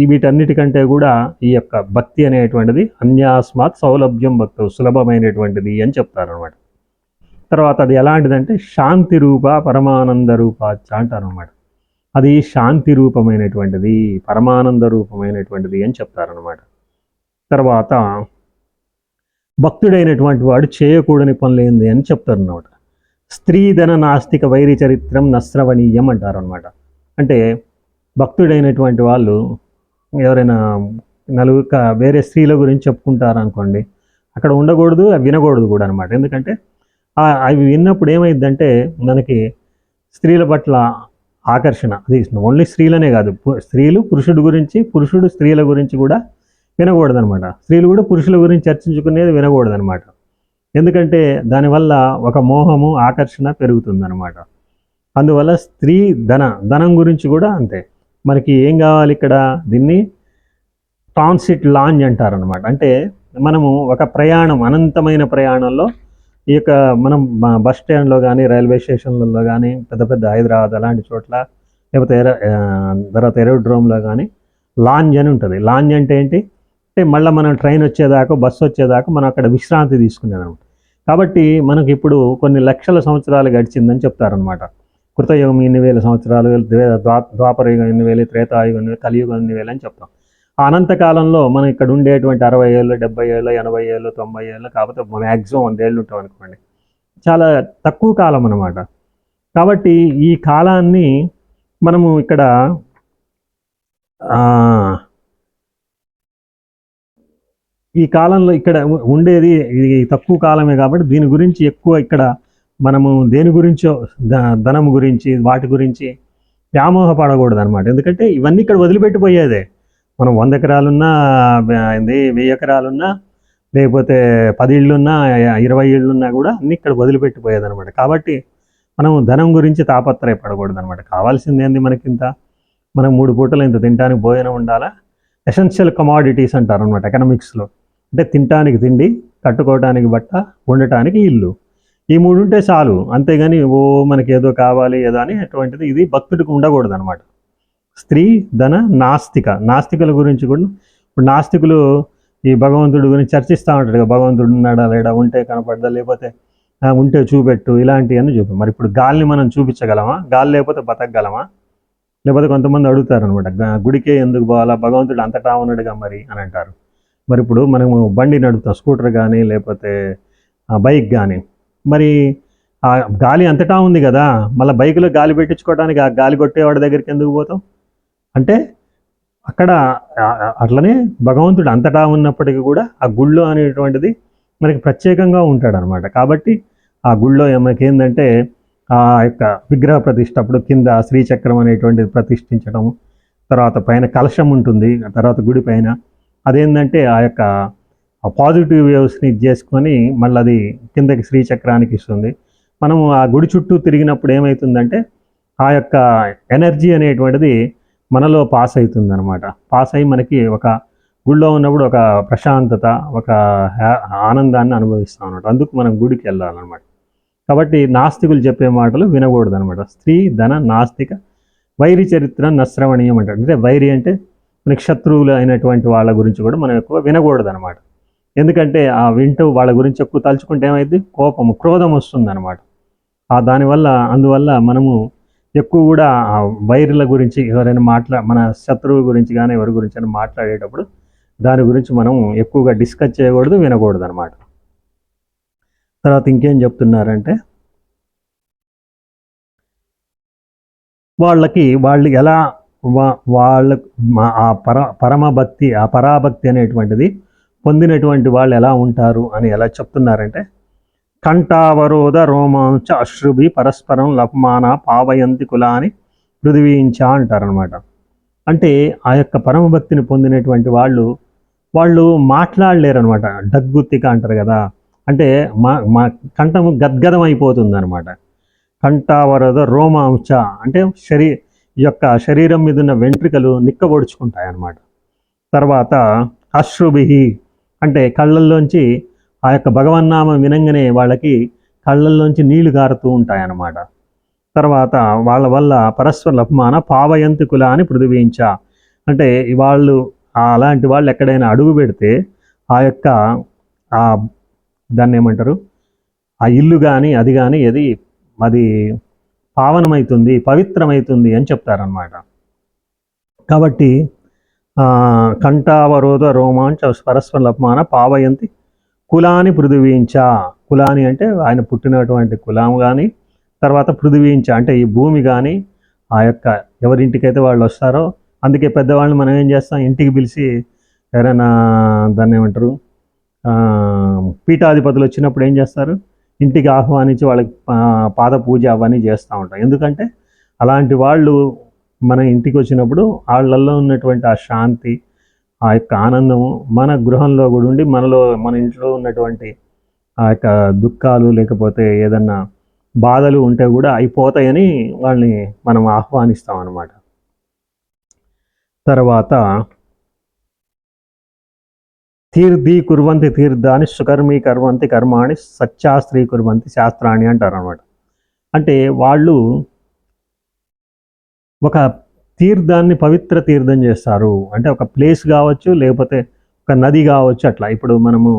వీటన్నిటికంటే కూడా ఈ యొక్క భక్తి అనేటువంటిది అన్యాస్మాత్ సౌలభ్యం భక్తు సులభమైనటువంటిది అని చెప్తారనమాట. తర్వాత అది ఎలాంటిదంటే శాంతి రూప పరమానంద రూపాచ అంటారనమాట. అది శాంతి రూపమైనటువంటిది, పరమానంద రూపమైనటువంటిది అని చెప్తారనమాట. తర్వాత భక్తుడైనటువంటి వాడు చేయకూడని పనులేంది అని చెప్తారనమాట. స్త్రీధన నాస్తిక వైరి చరిత్రం నశ్రవణీయం అంటారనమాట. అంటే భక్తుడైనటువంటి వాళ్ళు ఎవరైనా వేరే స్త్రీల గురించి చెప్పుకుంటారనుకోండి, అక్కడ ఉండకూడదు, వినకూడదు కూడా అనమాట. ఎందుకంటే అవి విన్నప్పుడు ఏమైందంటే మనకి స్త్రీల పట్ల ఆకర్షణ, అది ఓన్లీ స్త్రీలనే కాదు, స్త్రీలు పురుషుడు స్త్రీల గురించి కూడా వినకూడదనమాట. స్త్రీలు కూడా పురుషుల గురించి చర్చించుకునేది వినకూడదనమాట. ఎందుకంటే దానివల్ల ఒక మోహము, ఆకర్షణ పెరుగుతుందనమాట. అందువల్ల స్త్రీ ధనం గురించి కూడా అంతే. మనకి ఏం కావాలి ఇక్కడ? దీన్ని ట్రాన్సిట్ లాంజ్ అంటారనమాట. అంటే మనము ఒక ప్రయాణం, అనంతమైన ప్రయాణంలో ఈ యొక్క మనం బస్ స్టాండ్లో కానీ, రైల్వే స్టేషన్లలో కానీ, పెద్ద హైదరాబాద్ అలాంటి చోట్ల, లేకపోతే తర్వాత ఏరోడ్రోమ్లో కానీ లాంజ్ అని ఉంటుంది. లాంజ్ అంటే ఏంటి అంటే మళ్ళీ మనం ట్రైన్ వచ్చేదాకా, బస్సు వచ్చేదాకా మనం అక్కడ విశ్రాంతి తీసుకునేది అనమాట. కాబట్టి మనకి ఇప్పుడు కొన్ని లక్షల సంవత్సరాలు గడిచిందని చెప్తారనమాట. కృతయుగం ఇన్ని వేల సంవత్సరాలు, ద్వాపరయుగం ఇన్ని వేలు, త్రేతాయుగం ఇన్ని వేలు, కలియుగం ఇన్ని వేలు అని చెప్తాం. ఆ అనంతకాలంలో మనం ఇక్కడ ఉండేటువంటి 60 ఏళ్ళు, 70 ఏళ్ళు, 80 ఏళ్ళు, 90 ఏళ్ళు, కాకపోతే మ్యాక్సిమం 100 ఏళ్ళు ఉంటాం అనుకోండి. చాలా తక్కువ కాలం అనమాట. కాబట్టి ఈ కాలాన్ని మనము ఇక్కడ ఈ కాలంలో ఇక్కడ ఉండేది ఇది తక్కువ కాలమే కాబట్టి దీని గురించి ఎక్కువ ఇక్కడ మనము దేని గురించో ధనం గురించి వాటి గురించి వ్యామోహ పడకూడదు అనమాట. ఎందుకంటే ఇవన్నీ ఇక్కడ వదిలిపెట్టిపోయేదే. మనం 100 ఎకరాలున్నా, 1000 ఎకరాలున్నా, లేకపోతే 10 ఇళ్ళున్నా, 20 ఇళ్ళున్నా కూడా అన్నీ ఇక్కడ వదిలిపెట్టిపోయేది అనమాట. కాబట్టి మనం ధనం గురించి తాపత్రయపడకూడదు అనమాట. కావాల్సింది ఏంది మనకింత, మనం 3 పూటలు ఇంత తినడానికి భోజనం ఉండాలా. ఎసెన్షియల్ కమాడిటీస్ అంటారు అనమాట ఎకనామిక్స్లో. అంటే తినటానికి తిండి, కట్టుకోవడానికి బట్ట, ఉండటానికి ఇల్లు. ఈ 3 ఉంటే చాలు. అంతేగాని మనకి ఏదో కావాలి ఏదో అని అటువంటిది ఇది భక్తుడికి ఉండకూడదు అనమాట. స్త్రీ, ధన, నాస్తికుల గురించి కూడా ఇప్పుడు నాస్తికులు ఈ భగవంతుడి గురించి చర్చిస్తూ ఉంటాడు కదా, భగవంతుడు ఉన్నాడా లేడా, ఉంటే కనపడదా, లేకపోతే ఉంటే చూపెట్టు, ఇలాంటివన్నీ చూపి. మరి ఇప్పుడు గాలిని మనం చూపించగలమా? గాలి లేకపోతే బతకగలమా? లేకపోతే కొంతమంది అడుగుతారు అనమాట, గుడికే ఎందుకు పోవాలా, భగవంతుడు అంతటా ఉన్నాడుగా మరి అని అంటారు. మరి ఇప్పుడు మనము బండి నడుపుతాం, స్కూటర్ కానీ లేకపోతే బైక్ కానీ, మరి ఆ గాలి అంతటా ఉంది కదా, మళ్ళీ బైక్లో గాలి పెట్టించుకోవడానికి ఆ గాలి కొట్టేవాడి దగ్గరికి ఎందుకు పోతాం? అంటే అక్కడ అట్లనే భగవంతుడు అంతటా ఉన్నప్పటికీ కూడా ఆ గుళ్ళో అనేటువంటిది మనకి ప్రత్యేకంగా ఉంటాడనమాట. కాబట్టి ఆ గుళ్ళో మనకి ఏంటంటే ఆ యొక్క విగ్రహ ప్రతిష్ట అప్పుడు కింద శ్రీచక్రం అనేటువంటిది ప్రతిష్ఠించడం, తర్వాత పైన కలశం ఉంటుంది, తర్వాత గుడి పైన అదేంటంటే ఆ యొక్క పాజిటివ్ వేవ్స్ని చేసుకొని మళ్ళీ అది కిందకి శ్రీచక్రానికి ఇస్తుంది. మనము ఆ గుడి చుట్టూ తిరిగినప్పుడు ఏమవుతుందంటే ఆ యొక్క ఎనర్జీ అనేటువంటిది మనలో పాస్ అవుతుంది అనమాట. పాస్ అయ్యి మనకి ఒక గుడిలో ఉన్నప్పుడు ఒక ప్రశాంతత, ఒక ఆనందాన్ని అనుభవిస్తాం అనమాట. అందుకు మనం గుడికి వెళ్ళాలన్నమాట. కాబట్టి నాస్తికులు చెప్పే మాటలు వినకూడదు అనమాట. స్త్రీ, ధన, నాస్తిక, వైరి చరిత్ర నశ్రవణీయం అంటారు. అంటే వైరి అంటే మనకి శత్రువులు అయినటువంటి వాళ్ళ గురించి కూడా మనం ఎక్కువ వినకూడదు అనమాట. ఎందుకంటే ఆ వింటూ వాళ్ళ గురించి ఎక్కువ తలుచుకుంటే ఏమైంది, కోపము, క్రోధం వస్తుంది అనమాట. అందువల్ల మనము ఎక్కువ కూడా ఆ వైరుల గురించి ఎవరైనా మన శత్రువు గురించి కానీ ఎవరి గురించి అయినా మాట్లాడేటప్పుడు దాని గురించి మనం ఎక్కువగా డిస్కస్ చేయకూడదు, వినకూడదు అనమాట. తర్వాత ఇంకేం చెప్తున్నారంటే వాళ్ళు ఎలా వాళ్ళ ఆ పరమభక్తి, ఆ పరాభక్తి అనేటువంటిది పొందినటువంటి వాళ్ళు ఎలా ఉంటారు అని ఎలా చెప్తున్నారంటే, కంఠావరోధ రోమాంచ అశ్రుభి పరస్పరం లప్మాన పావయంతి కులాని పృథివీంచ అంటారనమాట. అంటే ఆ యొక్క పరమభక్తిని పొందినటువంటి వాళ్ళు మాట్లాడలేరు అనమాట. డగ్గుత్తిక అంటారు కదా, అంటే మా కంఠము గద్గదం అయిపోతుంది అనమాట. కంఠావరోధ రోమాంచ అంటే యొక్క శరీరం మీద ఉన్న వెంట్రుకలు నిక్కబొడుచుకుంటాయి అన్నమాట. తర్వాత అశ్రుభిహి అంటే కళ్ళల్లోంచి ఆ యొక్క భగవన్నామం వినంగానే వాళ్ళకి కళ్ళల్లోంచి నీళ్లు కారుతూ ఉంటాయన్నమాట. తర్వాత వాళ్ళ వల్ల పరస్పర లప్మాన పావయంతి కులాని పృథివీంచ అంటే అలాంటి వాళ్ళు ఎక్కడైనా అడుగు పెడితే ఆ యొక్క దాన్ని ఏమంటారు, ఆ ఇల్లు కానీ అది కానీ అది పావనమవుతుంది, పవిత్రమవుతుంది అని చెప్తారనమాట. కాబట్టి కంఠావరోధ రోమాంచ పరస్పర లప్మాన పావయంతి కులాని పృథివీంచ. కులాని అంటే ఆయన పుట్టినటువంటి కులం కానీ, తర్వాత పృథివీంచ అంటే ఈ భూమి కానీ, ఆ యొక్క ఎవరింటికైతే వాళ్ళు వస్తారో, అందుకే పెద్దవాళ్ళని మనం ఏం చేస్తాం, ఇంటికి పిలిచి ఎవరైనా దాన్ని ఏమంటారు, పీఠాధిపతులు వచ్చినప్పుడు ఏం చేస్తారు, ఇంటికి ఆహ్వానించి వాళ్ళకి పాద పూజ అవన్నీ చేస్తూ ఉంటాం. ఎందుకంటే అలాంటి వాళ్ళు మన ఇంటికి వచ్చినప్పుడు వాళ్ళల్లో ఉన్నటువంటి ఆ శాంతి, ఆ యొక్క ఆనందము మన గృహంలో కూడా ఉండి మన ఇంట్లో ఉన్నటువంటి ఆ యొక్క దుఃఖాలు లేకపోతే ఏదన్నా బాధలు ఉంటే కూడా అయిపోతాయని వాళ్ళని మనం ఆహ్వానిస్తాం అన్నమాట. తర్వాత తీర్థీ కుర్వంతి తీర్థాన్ని సుకర్మీ కర్వంతి కర్మాణి సత్శాస్త్రీ కుర్వంతి శాస్త్రాన్ని అంటారు అనమాట. అంటే వాళ్ళు ఒక తీర్థాన్ని పవిత్ర తీర్థం చేస్తారు. అంటే ఒక ప్లేస్ కావచ్చు, లేకపోతే ఒక నది కావచ్చు. అట్లా ఇప్పుడు మనము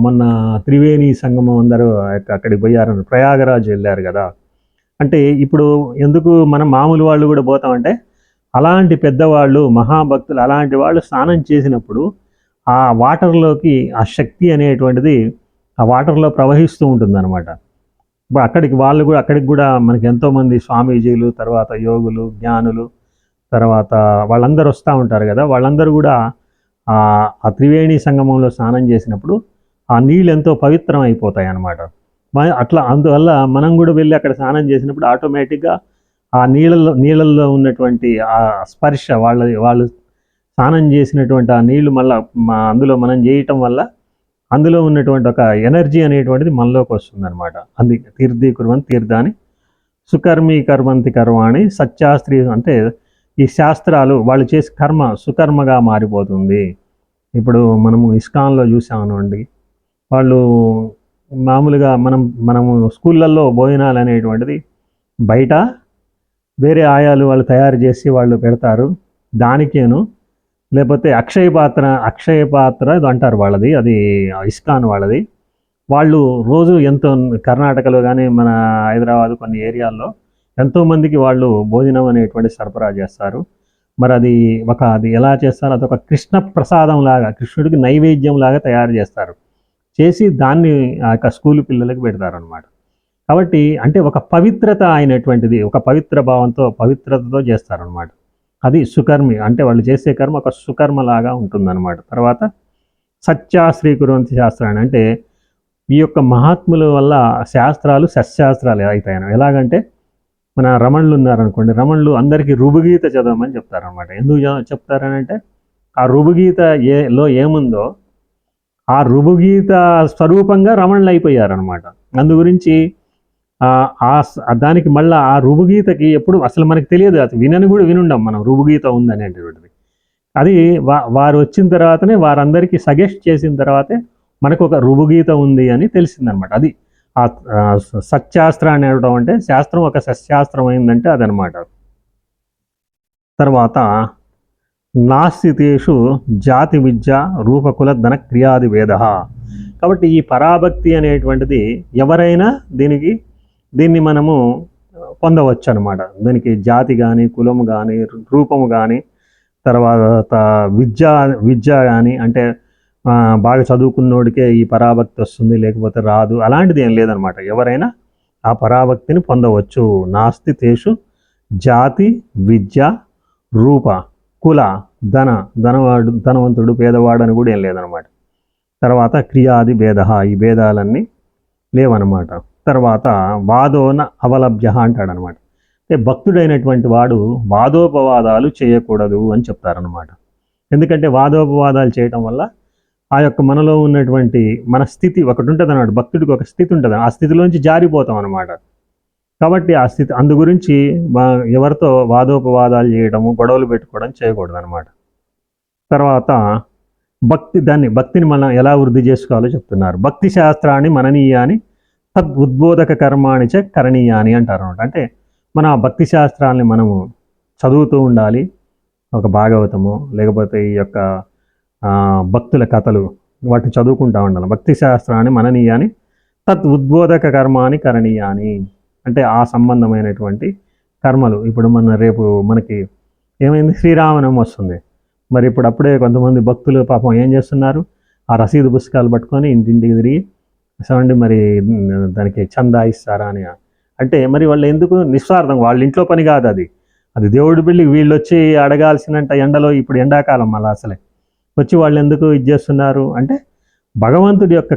మొన్న త్రివేణి సంగమం అందరూ అక్కడికి పోయారు, ప్రయాగరాజ్ వెళ్ళారు కదా. అంటే ఇప్పుడు ఎందుకు మనం మామూలు వాళ్ళు కూడా పోతామంటే, అలాంటి పెద్దవాళ్ళు మహాభక్తులు అలాంటి వాళ్ళు స్నానం చేసినప్పుడు ఆ వాటర్లోకి ఆ శక్తి అనేటువంటిది ఆ వాటర్లో ప్రవహిస్తూ ఉంటుందన్నమాట. అక్కడికి వాళ్ళు కూడా అక్కడికి కూడా మనకి ఎంతోమంది స్వామీజీలు, తర్వాత యోగులు, జ్ఞానులు, తర్వాత వాళ్ళందరూ వస్తూ ఉంటారు కదా. వాళ్ళందరూ కూడా ఆ త్రివేణి సంగమంలో స్నానం చేసినప్పుడు ఆ నీళ్ళు ఎంతో పవిత్రం అయిపోతాయి అన్నమాట. అట్లా అందువల్ల మనం కూడా వెళ్ళి అక్కడ స్నానం చేసినప్పుడు ఆటోమేటిక్గా ఆ నీళ్ళల్లో ఉన్నటువంటి ఆ స్పర్శ వాళ్ళు స్నానం చేసినటువంటి ఆ నీళ్లు మళ్ళీ అందులో మనం చేయటం వల్ల అందులో ఉన్నటువంటి ఒక ఎనర్జీ అనేటువంటిది మనలోకి వస్తుంది అనమాట. అందుకే తీర్థీకుర్వన్ తీర్థాన్ని సుకర్మి కర్మంతి కర్వాణి సత్యాస్త్రి, అంటే ఈ శాస్త్రాలు వాళ్ళు చేసే కర్మ సుకర్మగా మారిపోతుంది. ఇప్పుడు మనము ఇస్కాన్లో చూసామనండి, వాళ్ళు మామూలుగా మనము స్కూళ్ళల్లో భోజనాలు అనేటువంటిది బయట వేరే ఆయాలు వాళ్ళు తయారు చేసి వాళ్ళు పెడతారు. దానికేను లేకపోతే అక్షయ పాత్ర అంటారు వాళ్ళది, అది ఇస్కాన్ వాళ్ళది. వాళ్ళు రోజు ఎంతో కర్ణాటకలో కానీ మన హైదరాబాద్ కొన్ని ఏరియాల్లో ఎంతోమందికి వాళ్ళు భోజనం అనేటువంటి సరఫరా చేస్తారు. మరి అది ఎలా చేస్తారు, అదొక కృష్ణ ప్రసాదం లాగా, కృష్ణుడికి నైవేద్యం లాగా తయారు చేస్తారు. చేసి దాన్ని ఆ యొక్క స్కూల్ పిల్లలకి పెడతారు అనమాట. కాబట్టి అంటే ఒక పవిత్రత అయినటువంటిది, ఒక పవిత్ర భావంతో పవిత్రతతో చేస్తారనమాట. అది సుకర్మి, అంటే వాళ్ళు చేసే కర్మ ఒక సుకర్మలాగా ఉంటుందన్నమాట. తర్వాత సత్యాశ్రీకుర్వంతి శాస్త్రాన్ని, అంటే ఈ యొక్క మహాత్ముల వల్ల శాస్త్రాలు సత్శాస్త్రాలు అవుతాయని. ఎలాగంటే మన రమణులు ఉన్నారనుకోండి, రమణులు అందరికీ రుభుగీత చదవమని చెప్తారనమాట. ఎందుకు చెప్తారని అంటే ఆ రుభుగీత ఏముందో ఆ రుభుగీత స్వరూపంగా రమణులు అయిపోయారనమాట. అందు గురించి దానికి మళ్ళీ ఆ రుభుగీతకి ఎప్పుడు అసలు మనకి తెలియదు, అది వినుండం మనం రుభుగీత ఉందనేటువంటిది. అది వారు వచ్చిన తర్వాతనే వారందరికీ సజెస్ట్ చేసిన తర్వాతే మనకు ఒక రుభుగీత ఉంది అని తెలిసిందనమాట. అది ఆ సత్శాస్త్రాన్ని అనడం అంటే శాస్త్రం ఒక సత్శాస్త్రం అయిందంటే అదనమాట. తర్వాత నాస్తితేషు జాతి విద్య రూపకుల ధన క్రియాది వేద. కాబట్టి ఈ పరాభక్తి అనేటువంటిది ఎవరైనా దీన్ని మనము పొందవచ్చు అనమాట. దీనికి జాతి కానీ, కులము కానీ, రూపము కానీ, తర్వాత విద్య కానీ, అంటే బాగా చదువుకున్నోడికే ఈ పరాభక్తి వస్తుంది లేకపోతే రాదు, అలాంటిది ఏం లేదనమాట. ఎవరైనా ఆ పరాభక్తిని పొందవచ్చు. నాస్తి తేషు జాతి విద్య రూప కుల ధనవంతుడు పేదవాడు అని కూడా ఏం లేదనమాట. తర్వాత క్రియాది భేద, ఈ భేదాలన్నీ లేవన్నమాట. తర్వాత వాదోన అవలభ్య అంటాడనమాట. అంటే భక్తుడైనటువంటి వాడు వాదోపవాదాలు చేయకూడదు అని చెప్తారనమాట. ఎందుకంటే వాదోపవాదాలు చేయటం వల్ల ఆ యొక్క మనలో ఉన్నటువంటి మన స్థితి ఒకటి ఉంటుంది అన్నమాట. భక్తుడికి ఒక స్థితి ఉంటుంది, ఆ స్థితిలోంచి జారిపోతాం అనమాట. కాబట్టి ఆ స్థితి అందు గురించి ఎవరితో వాదోపవాదాలు చేయడము, గొడవలు పెట్టుకోవడం చేయకూడదు అనమాట. తర్వాత భక్తిని మనం ఎలా వృద్ధి చేసుకోవాలో చెప్తున్నారు. భక్తి శాస్త్రాన్ని మననీయాని తద్ ఉద్బోధక కర్మాణిచ కరణీయాని అంటారు అనమాట. అంటే మన భక్తి శాస్త్రాలని మనము చదువుతూ ఉండాలి, ఒక భాగవతము లేకపోతే ఈ యొక్క భక్తుల కథలు వాటిని చదువుకుంటూ ఉండాలి. భక్తి శాస్త్రాన్ని మననీయాని తత్ ఉద్బోధక కర్మాని కరణీయాని, అంటే ఆ సంబంధమైనటువంటి కర్మలు. ఇప్పుడు రేపు మనకి ఏమైంది, శ్రీరామనవమి వస్తుంది. మరి ఇప్పుడు అప్పుడే కొంతమంది భక్తులు పాపం ఏం చేస్తున్నారు, ఆ రసీదు పుస్తకాలు పట్టుకొని ఇంటింటికి తిరిగి చూడండి మరి దానికి చందా ఇస్తారా అని. అంటే మరి వాళ్ళు ఎందుకు, నిస్వార్థం, వాళ్ళ ఇంట్లో పని కాదు అది దేవుడి బిల్లికి వీళ్ళు వచ్చి అడగాల్సినంత ఎండలో, ఇప్పుడు ఎండాకాలం అలా అసలే వచ్చి వాళ్ళు ఎందుకు ఇది చేస్తున్నారు అంటే భగవంతుడి యొక్క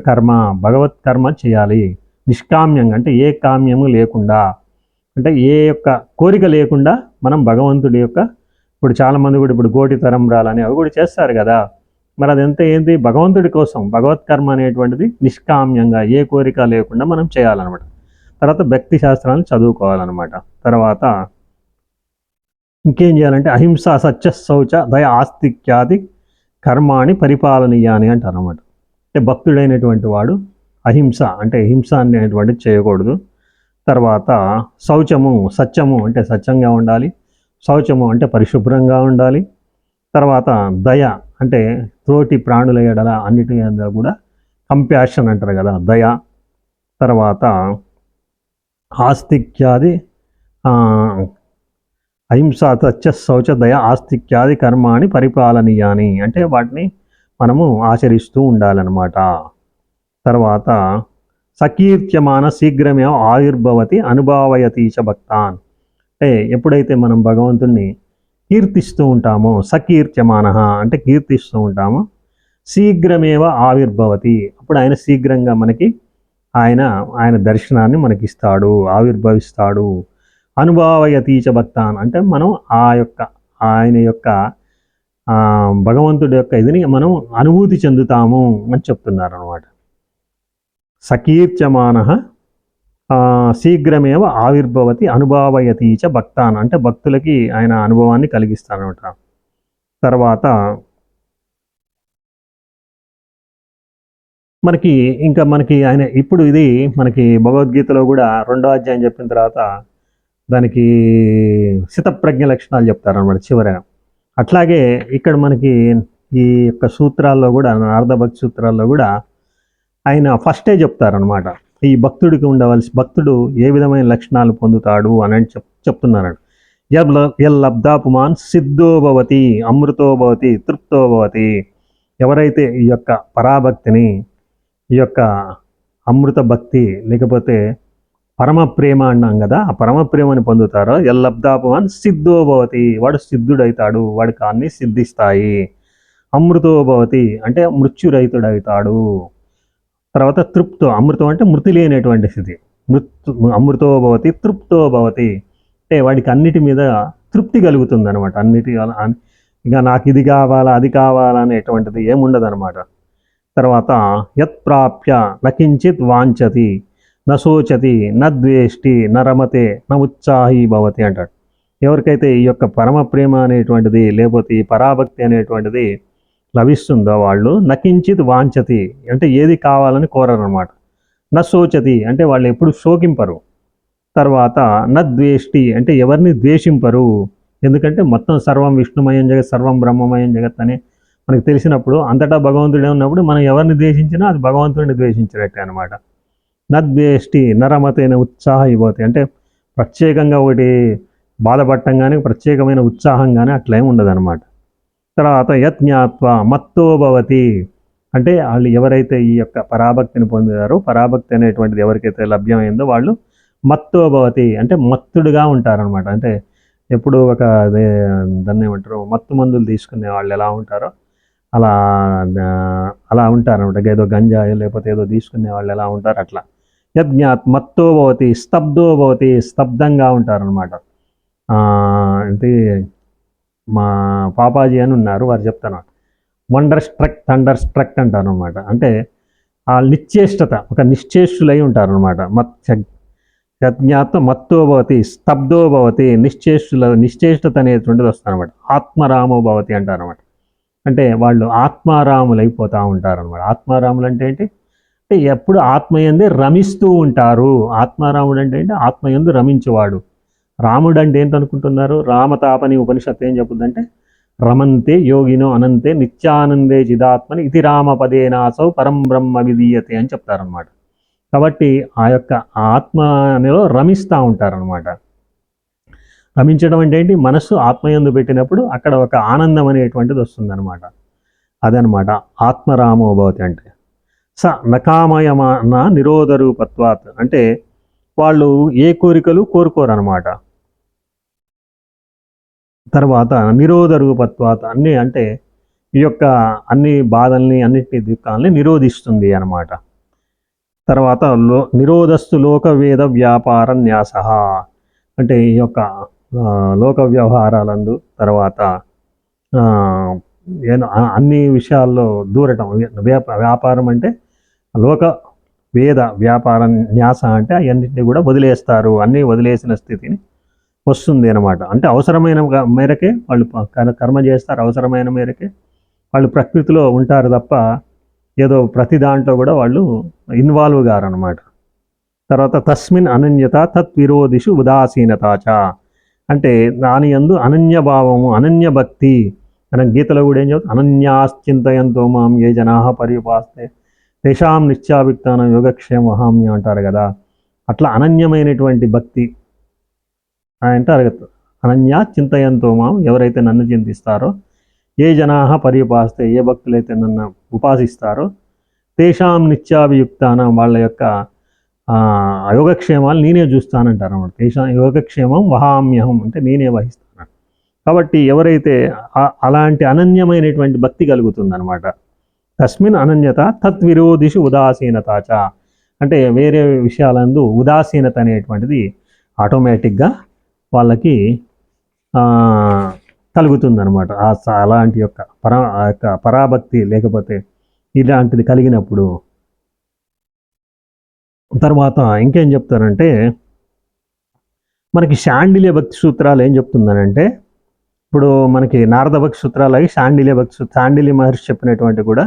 భగవత్ కర్మ చేయాలి నిష్కామ్యంగా, అంటే ఏ కామ్యము లేకుండా, అంటే ఏ యొక్క కోరిక లేకుండా మనం భగవంతుడి యొక్క, ఇప్పుడు చాలామంది కూడా ఇప్పుడు గోటి తరంబ్రాలని అవి కూడా చేస్తారు కదా. మరి అదంతా ఏంటి, భగవంతుడి కోసం భగవత్ కర్మ అనేటువంటిది నిష్కామ్యంగా ఏ కోరిక లేకుండా మనం చేయాలన్నమాట. తర్వాత భక్తి శాస్త్రాలను చదువుకోవాలన్నమాట. తర్వాత ఇంకేం చేయాలంటే అహింస సత్య శౌచ దయ ఆస్తిక్యాది కర్మాణి పరిపాలనీయాని అంటారు అన్నమాట. అంటే భక్తుడైనటువంటి వాడు అహింస, అంటే హింస అనేటువంటిది చేయకూడదు. తర్వాత శౌచము, సత్యము అంటే సత్యంగా ఉండాలి, శౌచము అంటే పరిశుభ్రంగా ఉండాలి. తర్వాత దయ అంటే తోటి ప్రాణుల ఎడల అన్నిటి కూడా కంపాషన్ అంటారు కదా, దయ. తర్వాత ఆస్తిక్యాది అహింసా సత్య శౌచ దయ ఆస్తిక్యాది కర్మాణి పరిపాలనీయాని, అంటే వాటిని మనము ఆచరిస్తూ ఉండాలన్నమాట. తర్వాత సకీర్త్యమాన శీఘ్రమే ఆయుర్భవతి అనుభావయతి చ భక్తాన్, అంటే ఎప్పుడైతే మనం భగవంతుణ్ణి కీర్తిస్తూ ఉంటామో, సకీర్త్యమాన అంటే కీర్తిస్తూ ఉంటామో, శీఘ్రమేవ ఆవిర్భవతి, అప్పుడు ఆయన శీఘ్రంగా మనకి ఆయన దర్శనాన్ని మనకిస్తాడు, ఆవిర్భవిస్తాడు. అనుభావయతీచ భక్తాన్ అంటే మనం ఆయన యొక్క భగవంతుడి యొక్క ఇదిని మనం అనుభూతి చెందుతాము అని చెప్తున్నారు అనమాట. సకీర్త్యమాన శీఘ్రమేవ ఆవిర్భవతి అనుభావయతీచ భక్తాన్ అంటే భక్తులకి ఆయన అనుభవాన్ని కలిగిస్తారనమాట. తర్వాత మనకి ఆయన ఇప్పుడు ఇది మనకి భగవద్గీతలో కూడా 2వ అధ్యాయం చెప్పిన తర్వాత దానికి స్థితప్రజ్ఞ లక్షణాలు చెప్తారనమాట చివరగా. అట్లాగే ఇక్కడ మనకి ఈ యొక్క సూత్రాల్లో కూడా, నారదభక్తి సూత్రాల్లో కూడా ఆయన ఫస్టే చెప్తారనమాట, ఈ భక్తుడు ఏ విధమైన లక్షణాలు పొందుతాడు అని చెప్తున్నాడు. యల్లబ్ధాపుమాన్ సిద్ధోభవతి అమృతోభవతి తృప్తోభవతి, ఎవరైతే ఈ యొక్క పరాభక్తిని, ఈ యొక్క అమృత భక్తి లేకపోతే పరమ ప్రేమ అన్నాం కదా, ఆ పరమ ప్రేమని పొందుతారో యల్లబ్ధాపుమాన్ సిద్ధోభవతి, వాడు సిద్ధుడవుతాడు, వాడికి అన్ని సిద్ధిస్తాయి. అమృతోభవతి అంటే మృత్యురహితుడవుతాడు. తర్వాత అమృతం అంటే మృతి లేనటువంటి స్థితి, అమృతోభవతి తృప్తోభవతి అంటే వాడికి అన్నిటి మీద తృప్తి కలుగుతుంది అనమాట. ఇంకా నాకు ఇది కావాలా అది కావాలా అనేటువంటిది ఏముండదు అనమాట. తర్వాత యత్ప్రాప్య నకించిత్ వాంఛతి నశోచతి నద్వేష్టి నరమతే న ఉత్సాహీ భవతి అంటాడు. ఎవరికైతే ఈ యొక్క పరమ ప్రేమ అనేటువంటిది లేకపోతే ఈ పరాభక్తి అనేటువంటిది లభిస్తుందో వాళ్ళు నకించిత్ వాంఛతి అంటే ఏది కావాలని కోరరు అనమాట. నశోచతి అంటే వాళ్ళు ఎప్పుడు శోకింపరు. తర్వాత నద్వేష్టి అంటే ఎవరిని ద్వేషింపరు, ఎందుకంటే మొత్తం సర్వం విష్ణుమయం జగత్ సర్వం బ్రహ్మమయం జగత్ అని మనకు తెలిసినప్పుడు, అంతటా భగవంతుడే ఉన్నప్పుడు మనం ఎవరిని ద్వేషించినా అది భగవంతుడిని ద్వేషించినట్టే అనమాట. నద్వేష్టి నరమతైన ఉత్సాహ ఇవ్వతి అంటే ప్రత్యేకంగా ఒకటి బాధపడటం కానీ ప్రత్యేకమైన ఉత్సాహం కానీ అట్లేం ఉండదన్నమాట. తర్వాత యజ్ఞాత్వ మత్తోభవతి అంటే వాళ్ళు ఎవరైతే ఈ యొక్క పరాభక్తిని పొందారో, పరాభక్తి అనేటువంటిది ఎవరికైతే లభ్యమైందో వాళ్ళు మత్తోభవతి అంటే మత్తుడుగా ఉంటారనమాట. అంటే ఎప్పుడు దాన్ని ఏమంటారు, మత్తు మందులు తీసుకునే వాళ్ళు ఎలా ఉంటారో అలా ఉంటారనమాట. ఏదో గంజాయి లేకపోతే ఏదో తీసుకునే వాళ్ళు ఎలా ఉంటారు అట్లా. యజ్ఞాత్ మత్తోభవతి స్తబ్దోభవతి స్తబ్దంగా ఉంటారనమాట. అంటే మా పాపాజీ అని ఉన్నారు, వారు చెప్తాను వండర్ స్ట్రక్ థండర్ స్ట్రక్ అంటారు అనమాట. అంటే ఆ నిశ్చేష్టత, ఒక నిశ్చేష్టులై ఉంటారు అనమాట. యజ్ఞాత్ మత్తోభవతి స్తబ్దోభవతి నిశ్చేష్టత అనేటువంటిది వస్తుంది అనమాట. ఆత్మరామోభవతి అంటారు అనమాట. అంటే వాళ్ళు ఆత్మారాములు అయిపోతూ ఉంటారనమాట. ఆత్మారాములు అంటే ఏంటి అంటే ఎప్పుడు ఆత్మయందే రమిస్తూ ఉంటారు. ఆత్మారాముడు అంటే ఏంటి, ఆత్మయందు రమించేవాడు. రాముడు అంటే ఏంటనుకుంటున్నారు, రామతాపని ఉపనిషత్తు ఏం చెప్పుద్దంటే రమంతే యోగినో అనంతే నిత్యానందే చిదాత్మని ఇది రామపదేనాసౌ పరం బ్రహ్మ విధీయతే అని చెప్తారనమాట. కాబట్టి ఆ యొక్క ఆత్మలో రమిస్తూ ఉంటారనమాట. రమించడం అంటే ఏంటి, మనస్సు ఆత్మయందు పెట్టినప్పుడు అక్కడ ఒక ఆనందం అనేటువంటిది వస్తుందన్నమాట. అదనమాట ఆత్మరామోభవతి అంటే. నకామయమాన నిరోధ రూపత్వాత్ అంటే వాళ్ళు ఏ కోరికలు కోరుకోరనమాట. తర్వాత నిరోధ రూపత్వాత్ అన్నీ అంటే ఈ యొక్క అన్ని బాధల్ని అన్నిటినీ దుఃఖాలని నిరోధిస్తుంది అనమాట. తర్వాత నిరోధస్తు లోక వేద వ్యాపార న్యాస అంటే ఈ యొక్క లోక వ్యవహారాలందు, తర్వాత అన్ని విషయాల్లో దూరటం. వ్యాపారం అంటే లోక వేద వ్యాపార న్యాస అంటే అవన్నింటినీ కూడా వదిలేస్తారు, అన్నీ వదిలేసిన స్థితిని వస్తుంది అనమాట. అంటే అవసరమైన మేరకే వాళ్ళు కర్మ చేస్తారు, అవసరమైన మేరకే వాళ్ళు ప్రకృతిలో ఉంటారు తప్ప ఏదో ప్రతి దాంట్లో కూడా వాళ్ళు ఇన్వాల్వ్ గారు అనమాట. తర్వాత తస్మిన్ అనన్యత తత్విరోధిషు ఉదాసీనతాచ అంటే దాని యందు అనన్యభావము అనన్య భక్తి. మనం గీతలో కూడా ఏం చెప్తాం, అనన్యాశ్చింతయంతో మాం ఏ జనాః పర్యుపాస్తే తేషాం నిత్యాభిక్తానం యోగక్షేమ వహామ్యం అంటారు కదా, అట్లా అనన్యమైనటువంటి భక్తి అంటారు కదా, అనన్య చింతయంతో మాం, ఎవరైతే నన్ను చింతిస్తారో, ఏ జనాహ పర్యుపాస్తే, ఏ భక్తులైతే నన్ను ఉపాసిస్తారో, తేషాం నిత్యాభియుక్తానం, వాళ్ళ యొక్క యోగక్షేమాలు నేనే చూస్తానంటారు అన్నమాట. తేషాం యోగక్షేమం వహామ్యహం అంటే నేనే వహిస్తాను. కాబట్టి ఎవరైతే అలాంటి అనన్యమైనటువంటి భక్తి కలుగుతుందన్నమాట, తస్మిన్ అనన్యత తద్విరోధిషు ఉదాసీనతాచ, అంటే వేరే విషయాలందు ఉదాసీనత అనేటువంటిది ఆటోమేటిక్గా వాళ్ళకి కలుగుతుందన్నమాట. అలాంటి యొక్క పరాభక్తి లేకపోతే ఇలాంటిది కలిగినప్పుడు. తర్వాత ఇంకేం చెప్తారంటే, మనకి శాండిల్య భక్తి సూత్రాలు ఏం చెప్తుందనంటే, ఇప్పుడు మనకి నారద భక్తి సూత్రాలకి శాండిల్య మహర్షి చెప్పినటువంటి కూడా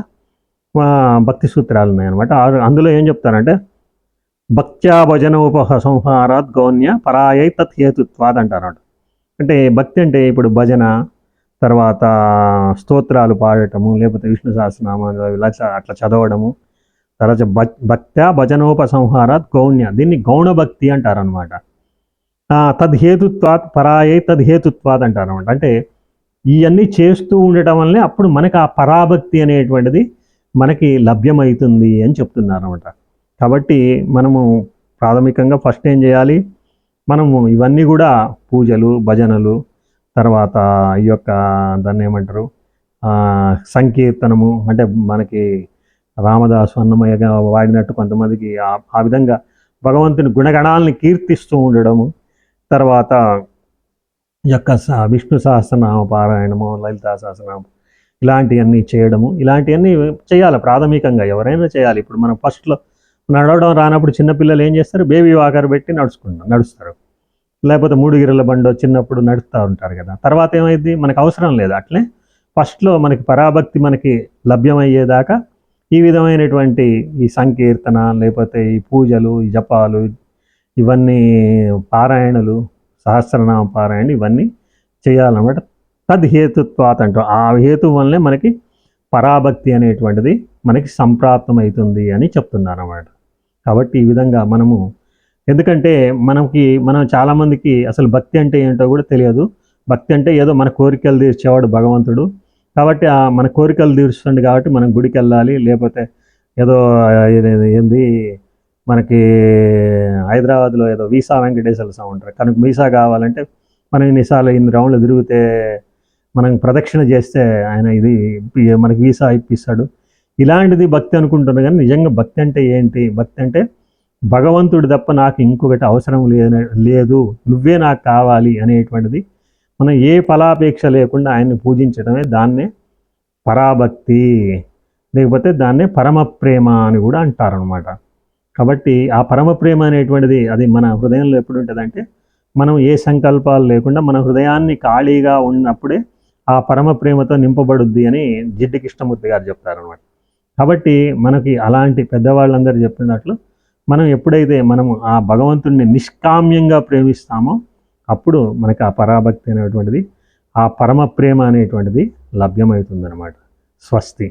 భక్తి సూత్రాలు ఉన్నాయన్నమాట. అందులో ఏం చెప్తారంటే, భక్త్యా భజనోపసంహారాత్ గౌన్య పరాయై తత్ హేతుత్వాద్ అంటారన్నమాట. అంటే భక్తి అంటే ఇప్పుడు భజన, తర్వాత స్తోత్రాలు పాడటము, లేకపోతే విష్ణు సహస్రనామాలు ఇలా అట్లా చదవడము, తర్వాత భక్త్యా భజనోపసంహారాత్ గౌణ్య, దీన్ని గౌణ భక్తి అంటారనమాట. తద్హేతుత్వాత్ పరాయై తద్హేతుత్వాత్ అంటారనమాట. అంటే ఇవన్నీ చేస్తూ ఉండటం వల్లనే అప్పుడు మనకి ఆ పరాభక్తి అనేటువంటిది మనకి లభ్యమవుతుంది అని చెప్తున్నారు అనమాట. కాబట్టి మనము ప్రాథమికంగా ఫస్ట్ ఏం చేయాలి, మనము ఇవన్నీ కూడా పూజలు, భజనలు, తర్వాత ఈ యొక్క దాన్ని ఏమంటారు సంకీర్తనము, అంటే మనకి రామదాసు అన్నమయ్యగా వాడినట్టు కొంతమందికి ఆ విధంగా భగవంతుని గుణగణాలని కీర్తిస్తూ ఉండడము, తర్వాత ఈ యొక్క విష్ణు సహస్రనామ పారాయణము, లలితా సహస్రనామం ఇలాంటివన్నీ చేయడము, ఇలాంటివన్నీ చేయాలి ప్రాథమికంగా, ఎవరైనా చేయాలి. ఇప్పుడు మనం ఫస్ట్లో నడవడం రానప్పుడు చిన్నపిల్లలు ఏం చేస్తారు, బేబీ వాకర్ పెట్టి నడుస్తారు, లేకపోతే 3 గిర్రల బండో చిన్నప్పుడు నడుస్తూ ఉంటారు కదా. తర్వాత ఏమైంది, మనకు అవసరం లేదు. అట్లే ఫస్ట్లో మనకి పరాభక్తి మనకి లభ్యమయ్యేదాకా ఈ విధమైనటువంటి ఈ సంకీర్తన, లేకపోతే ఈ పూజలు, ఈ జపాలు, ఇవన్నీ పారాయణలు, సహస్రనామ పారాయణ ఇవన్నీ చేయాలన్నమాట. తద్హేతుత్వాత్ అంటూ ఆ హేతు వల్లనే మనకి పరాభక్తి అనేటువంటిది మనకి సంప్రాప్తం అవుతుంది అని చెప్తున్నారు అన్నమాట. కాబట్టి ఈ విధంగా మనము, ఎందుకంటే మనం చాలామందికి అసలు భక్తి అంటే ఏంటో కూడా తెలియదు. భక్తి అంటే ఏదో మన కోరికలు తీర్చేవాడు భగవంతుడు, కాబట్టి మన కోరికలు తీరుస్తుంది కాబట్టి మనం గుడికి వెళ్ళాలి, లేకపోతే ఏదో ఏంది మనకి హైదరాబాద్లో ఏదో వీసా వెంకటేశ్వర స్వామి ఉంటారు, కనుక వీసా కావాలంటే మనం ఇన్ని రౌండ్లు తిరిగితే మనం ప్రదక్షిణ చేస్తే ఆయన ఇది మనకి వీసా ఇప్పిస్తాడు. ఇలాంటిది భక్తి అనుకుంటున్నాను. కానీ నిజంగా భక్తి అంటే ఏంటి, భక్తి అంటే భగవంతుడు తప్ప నాకు ఇంకొకటి అవసరం లేదు, నువ్వే నాకు కావాలి అనేటువంటిది, మనం ఏ ఫలాపేక్ష లేకుండా ఆయన్ని పూజించడమే దాన్నే పరాభక్తి, లేకపోతే దాన్నే పరమ ప్రేమ అని కూడా అంటారనమాట. కాబట్టి ఆ పరమ ప్రేమ అనేటువంటిది అది మన హృదయంలో ఎప్పుడు ఉంటుందంటే, మనం ఏ సంకల్పాలు లేకుండా మన హృదయాన్ని ఖాళీగా ఉన్నప్పుడే ఆ పరమ ప్రేమతో నింపబడుద్ది అని జిడ్డు కృష్ణమూర్తి గారు చెప్తారనమాట. కాబట్టి మనకి అలాంటి పెద్దవాళ్ళందరూ చెప్పినట్లు మనం ఎప్పుడైతే మనము ఆ భగవంతుడిని నిష్కామ్యంగా ప్రేమిస్తామో అప్పుడు మనకి ఆ పరాభక్తి అనేటువంటిది, ఆ పరమ ప్రేమ అనేటువంటిది లభ్యమవుతుందన్నమాట. స్వస్తి.